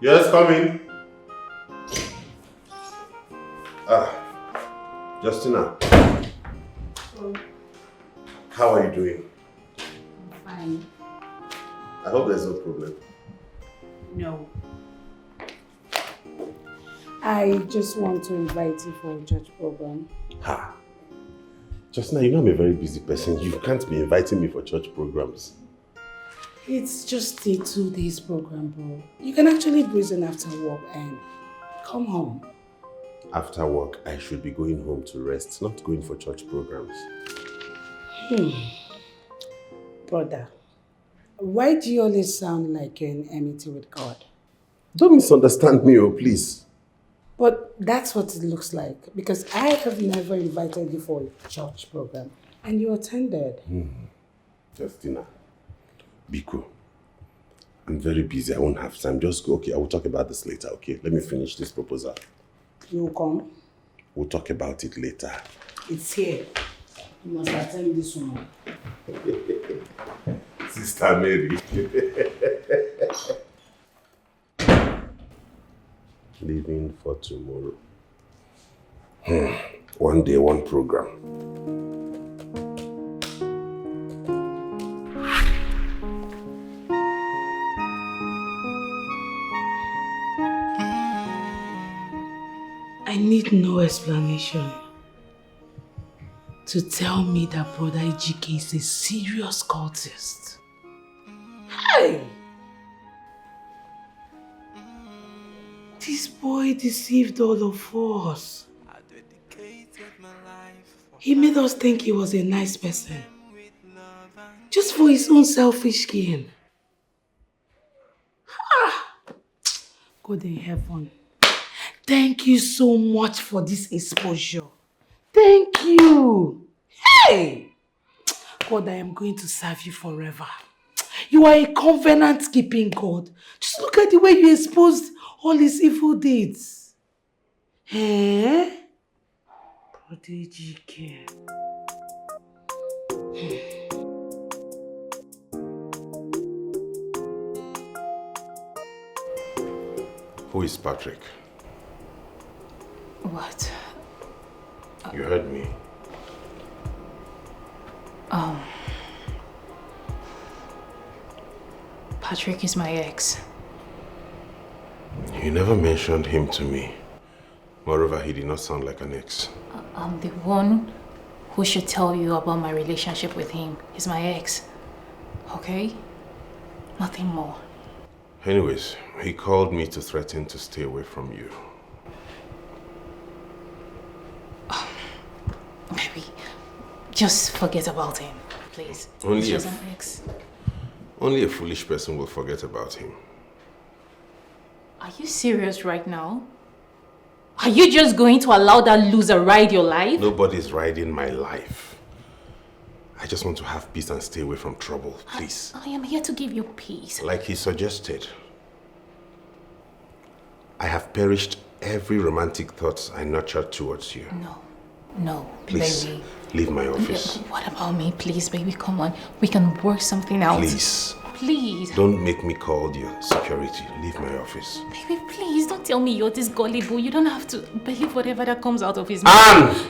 Yes, come in. Justina. How are you doing? I'm fine. I hope there's no problem. No. I just want to invite you for a church program. Ha! Justina, you know I'm a very busy person. You can't be inviting me for church programs. It's just a 2 days program, bro. You can actually reason after work and come home. After work, I should be going home to rest, not going for church programs. Brother, why do you always sound like you're in enmity with God? Don't misunderstand me, oh please. But that's what it looks like, because I have never invited you for a church program and you attended. Justina, Biko, I'm very busy. I won't have time. Just go. Okay, I will talk about this later, okay? Let me finish this proposal. You will come? We'll talk about it later. It's here. You must attend this one. Sister Mary. Leaving for tomorrow. One day, one program. I need no explanation to tell me that Brother Ejike is a serious cultist. Hey! This boy deceived all of us. He made us think he was a nice person. Just for his own selfish gain. God in heaven. Thank you so much for this exposure. Thank you. Hey! God, I am going to serve you forever. You are a covenant-keeping God. Just look at the way you exposed all his evil deeds. Eh? Prodigy care. Who is Patrick? What? You heard me. Patrick is my ex. You never mentioned him to me. Moreover, he did not sound like an ex. I'm the one who should tell you about my relationship with him. He's my ex. Okay? Nothing more. Anyways, he called me to threaten to stay away from you. Baby, just forget about him, please. He's just an ex. Only a foolish person will forget about him. Are you serious right now? Are you just going to allow that loser ride your life? Nobody's riding my life. I just want to have peace and stay away from trouble, please. I am here to give you peace. Like he suggested. I have perished every romantic thought I nurtured towards you. No, please, baby. Leave my office. What about me? Please, baby, come on. We can work something out. Please. Don't make me call your security. Leave my office. Baby, please, don't tell me you're this gullible. You don't have to believe whatever that comes out of his mouth.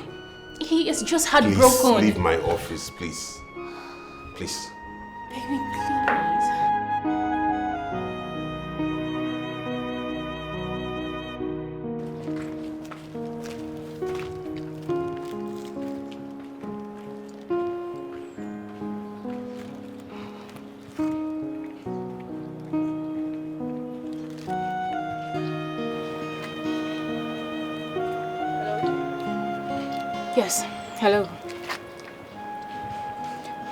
He is just heartbroken. Please leave my office, please. Please. Baby, please. Yes, hello.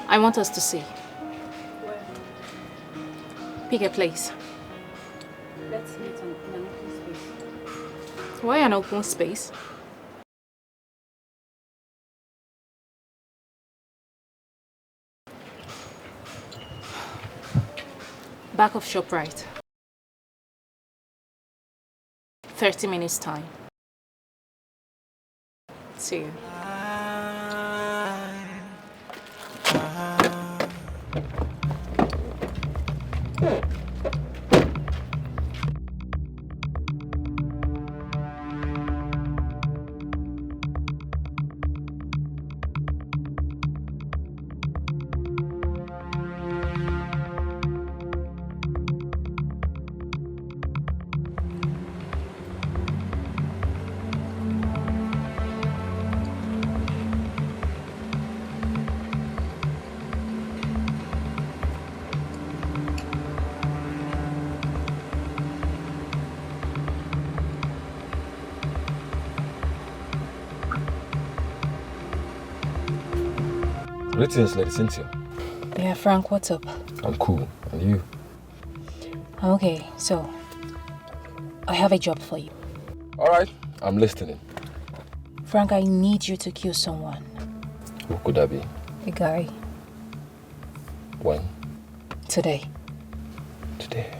I want us to see. Where? Pick a place. Let's meet in an open space. Why an open space? Back of ShopRite. 30 minutes time. See you. Greetings, Lady Cynthia. Yeah, Frank, what's up? I'm cool. And you? Okay, so I have a job for you. Alright, I'm listening. Frank, I need you to kill someone. Who could that be? A guy. When? Today. Today.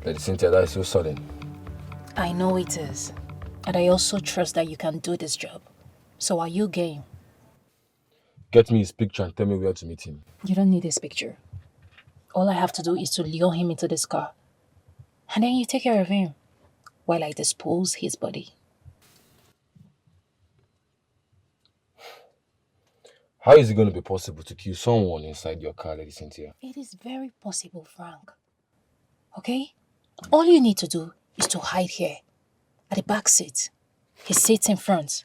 Lady Cynthia, that is so sudden. I know it is. And I also trust that you can do this job. So are you game? Get me his picture and tell me where to meet him. You don't need his picture. All I have to do is to lure him into this car. And then you take care of him while I dispose his body. How is it going to be possible to kill someone inside your car, Lady Cynthia? It is very possible, Frank. Okay? All you need to do is to hide here, at the back seat. He sits in front.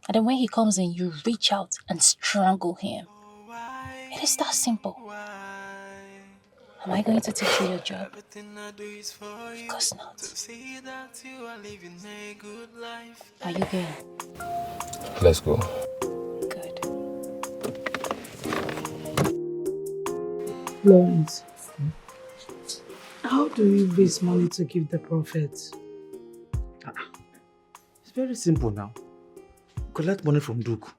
And then when he comes in, you reach out and strangle him. It is that simple. Am I going to teach you your job? Of course not. Are you game? Let's go. Lawrence, how do you raise money to give the prophet? It's very simple now. Collect money from Duke.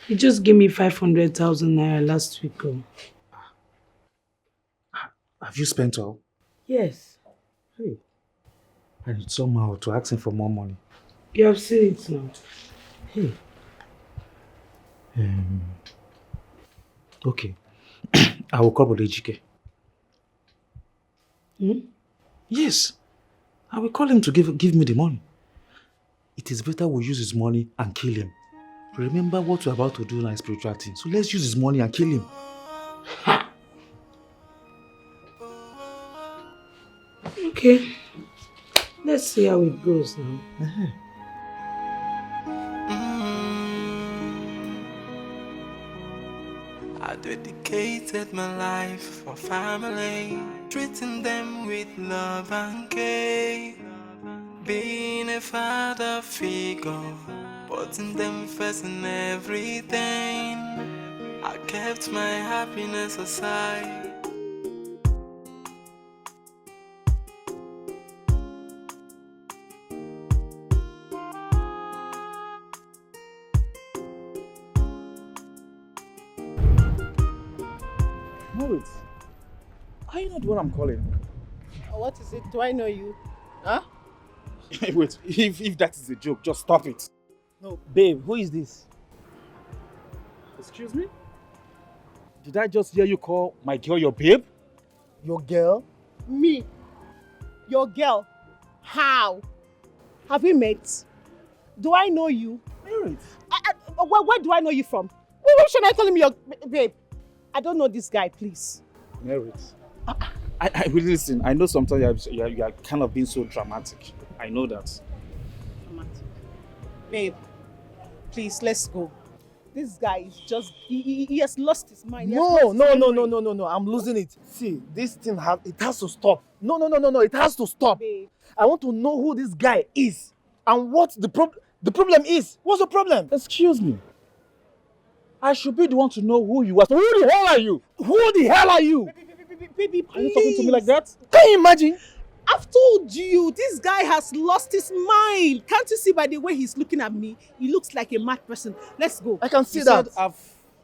He just gave me 500,000 naira last week. Have you spent all? Yes. Hey. I need somehow to ask him for more money. You have seen it now. Hey. Okay. I will call Bodejike. Yes. I will call him to give me the money. It is better we use his money and kill him. Remember what we're about to do now is spiritual thing. So let's use his money and kill him. Okay. Let's see how it goes now. I dedicated my life for family, treating them with love and care. Being a father figure, putting them first in everything. I kept my happiness aside. Wait. Are you not what I'm calling? What is it? Do I know you? Huh? Wait, if that is a joke, just stop it. No, babe, who is this? Excuse me? Did I just hear you call my girl your babe? Your girl? Me? Your girl? How? Have we met? Do I know you? Married. Where do I know you from? Why should I call him your babe? I don't know this guy, please. Married. I really listen. I know sometimes you are kind of being so dramatic. I know that. Dramatic. Babe, please, let's go. This guy is just, he has lost his mind. No. I'm losing it. See, this thing has to stop. No. It has to stop. Babe. I want to know who this guy is and what the problem is. What's the problem? Excuse me. I should be the one to know who you are. So who the hell are you? Who the hell are you? Baby, please. Are you talking to me like that? Can you imagine? I've told you, this guy has lost his mind. Can't you see by the way he's looking at me? He looks like a mad person. Let's go. I can see You that. said I've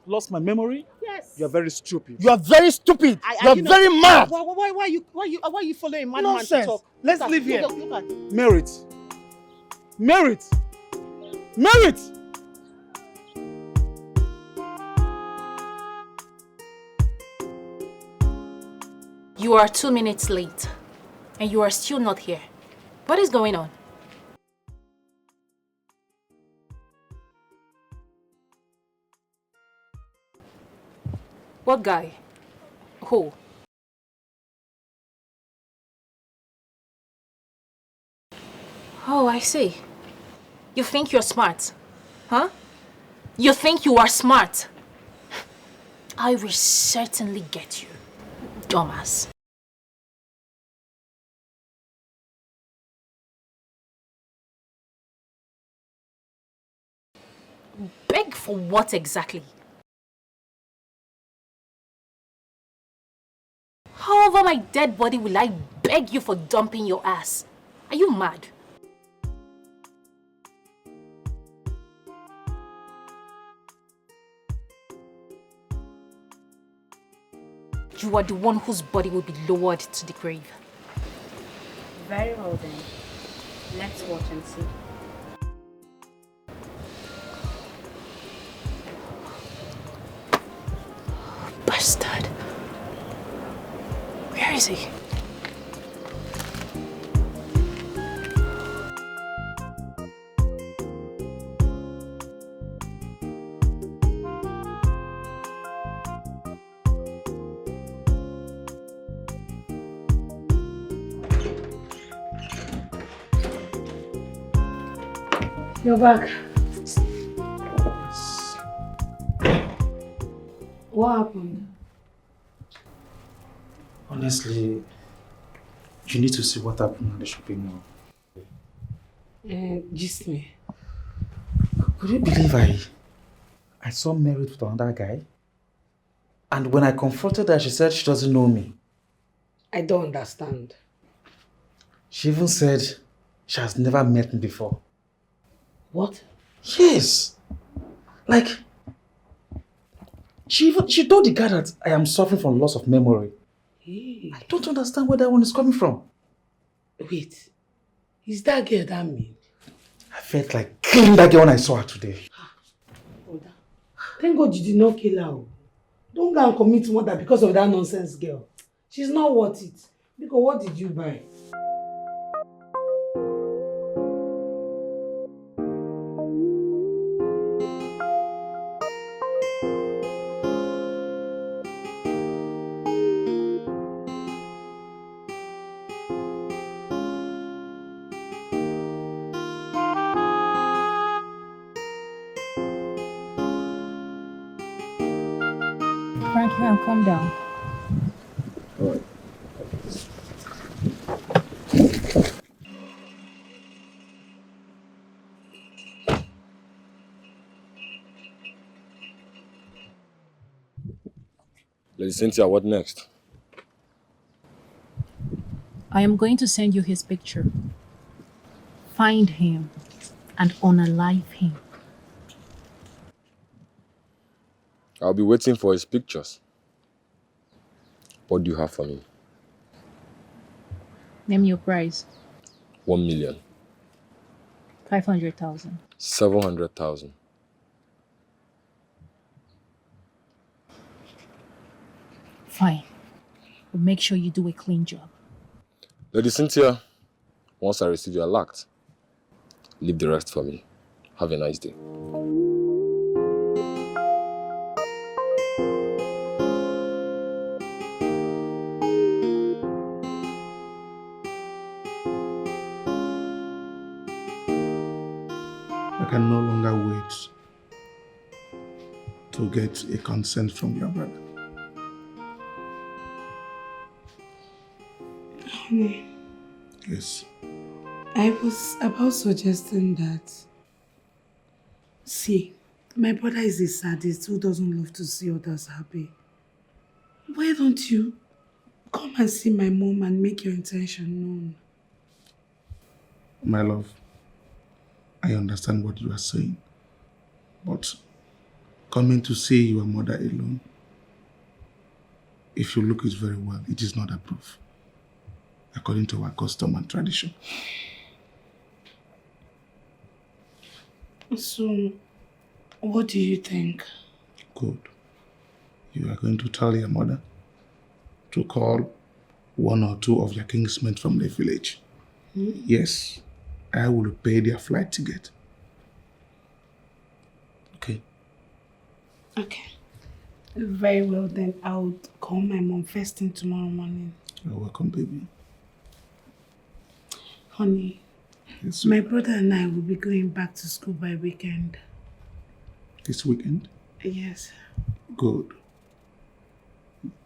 lost my memory? Yes. You're very stupid. You are very stupid. You're very mad. Why are you following man to Nonsense. talk? Let's Look leave at- here. Look at. Merit. You are 2 minutes late. And you are still not here. What is going on? What guy? Who? Oh, I see. You think you're smart? Huh? You think you are smart? I will certainly get you, dumbass. Beg for what exactly? How over my dead body will I beg you for dumping your ass? Are you mad? you are the one whose body will be lowered to the grave. Very well then. Let's watch and see. Bastard. Where is he? You're back. What happened? Honestly, you need to see what happened at the shopping mall. Just me. Could you believe I saw Mary with another guy? And when I confronted her, she said she doesn't know me. I don't understand. She even said she has never met me before. What? Yes. Like, she told the guy that I am suffering from loss of memory. Hey. I don't understand where that one is coming from. Wait, is that girl that mean? I felt like killing that girl when I saw her today. Oda, thank God you did not kill her. Don't go and commit murder because of that nonsense girl. She's not worth it. Because what did you buy? Frank, you can calm down. All right. Lady Cynthia, what next? I am going to send you his picture. Find him and unalive him. I'll be waiting for his pictures. What do you have for me? Name your price. 1 million. 500,000. 700,000. Fine. But make sure you do a clean job. Lady Cynthia, once I receive your alert, leave the rest for me. Have a nice day. I can no longer wait to get a consent from your brother. Honey, Yes. I was about suggesting that. See, my brother is a sadist who doesn't love to see others happy. Why don't you come and see my mom and make your intention known? My love, I understand what you are saying, but coming to see your mother alone, if you look it very well, it is not approved, according to our custom and tradition. So, what do you think? Good. You are going to tell your mother to call one or two of your kinsmen from the village. Yes, I will pay their flight ticket. Okay? Okay. Very well then, I'll call my mom first thing tomorrow morning. You're welcome, baby. Honey, Yes, my brother and I will be going back to school by weekend. this weekend? Yes. Good.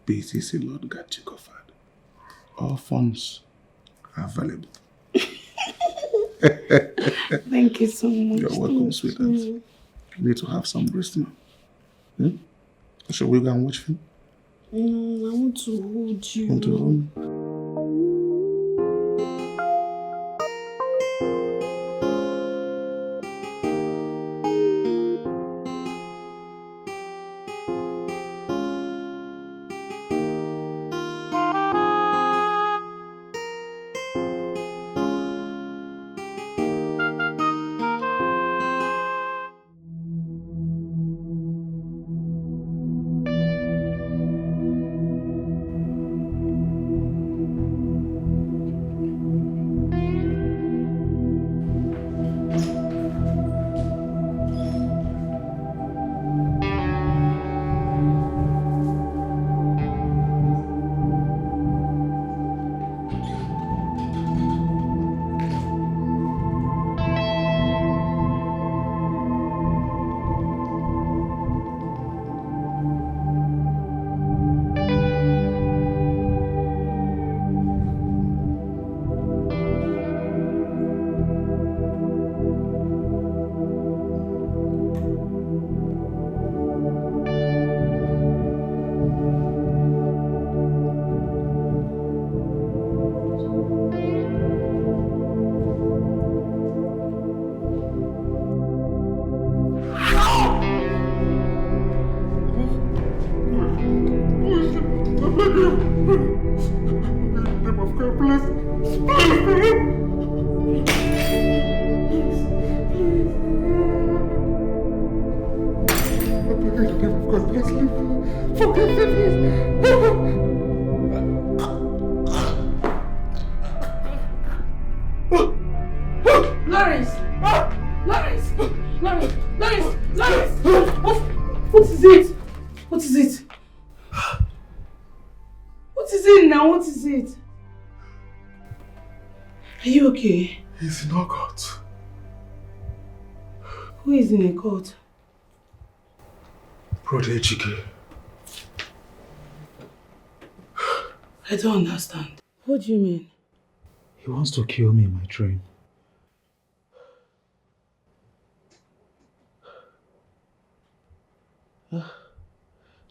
BCC Lord got you covered. All funds are available. Thank you so much. You're welcome, sweetheart. You need to have some rest now. Shall we go and watch film? No, I want to hold you. Want to hold me? Lawrence! Lawrence! Lawrence! Lawrence! Lawrence! What is it? What is it? What is it now? What is it? Are you okay? He's in a court. Who is in a court? Brother Ejike. I don't understand. What do you mean? He wants to kill me in my dream.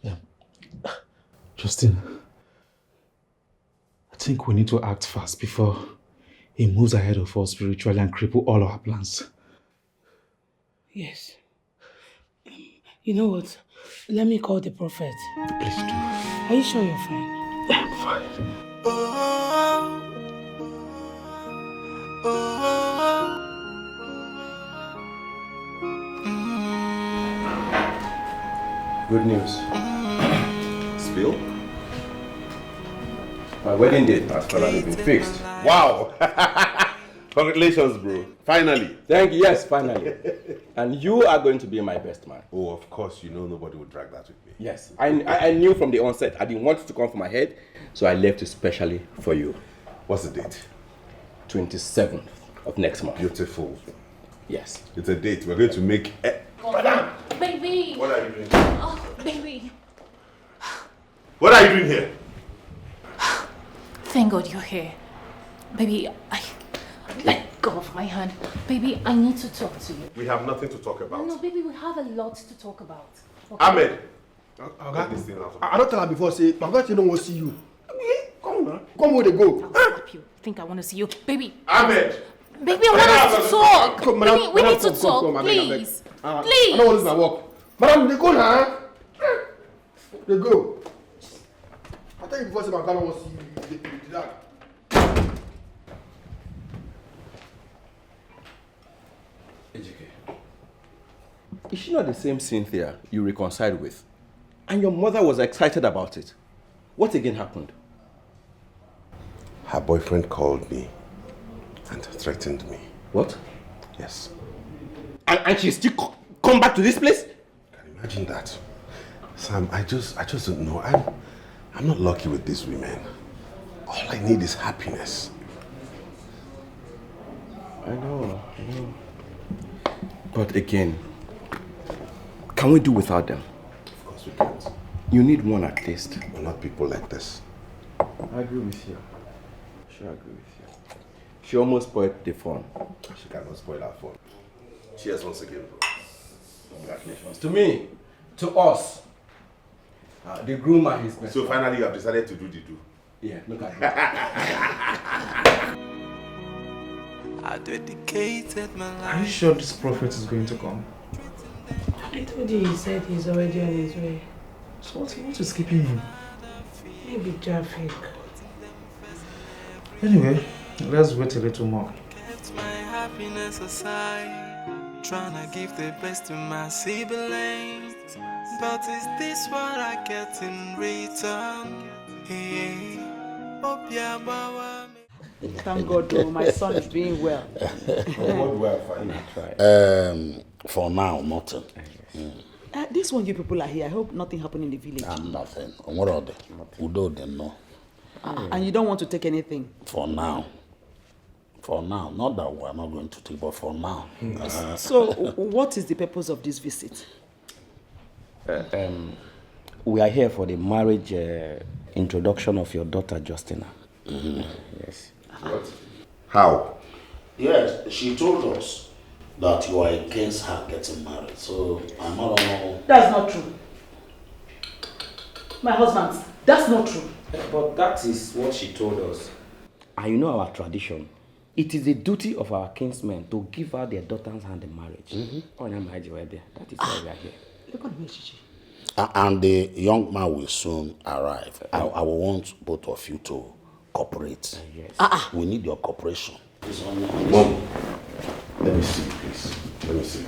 Yeah. Justina, I think we need to act fast before he moves ahead of us spiritually and cripple all our plans. Yes. You know what? Let me call the prophet. Please do. Are you sure you're fine? I'm fine. Good news. Spill? My wedding date has finally been fixed. Wow! Congratulations, bro. Finally. Thank you. Yes, finally. And you are going to be my best man. Oh, of course. You know nobody would drag that with me. Yes. I knew from the onset I didn't want it to come from my head, so I left it specially for you. What's the date? 27th of next month. Beautiful. Yes. It's a date. We're going to make... Madam! Baby! What are you doing? Oh, baby. What are you doing here? Thank God you're here. Baby, let go of my hand. Baby, I need to talk to you. We have nothing to talk about. No, baby, we have a lot to talk about. Okay? Ahmed! Okay. I don't tell her before, say, my God, you don't want to see you. Come on, come where they go. I'll slap you. Think I want to see you. Baby! Ahmed! Baby, I want us to talk. Come, Baby, madam, we madam, need to come, talk, come, please. I don't Please. want to lose my work. Madam, they go now. They go. I tell you before, say, my God, I don't want to see you. They do that. Is she not the same Cynthia you reconciled with? And your mother was excited about it. What again happened? Her boyfriend called me and threatened me. What? Yes. And she still come back to this place? Can you imagine that? Sam, I just don't know. I'm not lucky with these women. All I need is happiness. I know. But again, can we do without them? Of course we can't. You need one at least. We're not people like this. I agree with you. Sure, I agree with you. She almost spoiled the fun. She cannot spoil our fun. Cheers once again, bro. Congratulations. To me, to us, the groom and his best. So finally you have decided to do the do. Yeah, look at that. I dedicated my life. Are you sure this prophet is going to come? I told you he said he's already on his way. So what is keeping him? Maybe traffic. Anyway, let's wait a little more. Kept my happiness aside, trying to give the best to my siblings. But is this what I get in return? Hey, Thank God, though, my son is doing well. For now, nothing. This one you people are here. I hope nothing happened in the village. Nothing. What are they? Udo, they know. And you don't want to take anything? For now. For now. Not that we're not going to take, but for now. So, what is the purpose of this visit? We are here for the marriage introduction of your daughter, Justina. Yes. What? How? Yes, she told us that you are against her getting married. So, I don't know. That's not true. My husband, that's not true. But that is what she told us. And you know our tradition. It is the duty of our kinsmen to give her their daughter's hand in marriage. That is why we are here. Look at me, Chichi. And the young man will soon arrive. I will want both of you to cooperate. Yes. We need your cooperation. Mom, let me see, please. Let me see.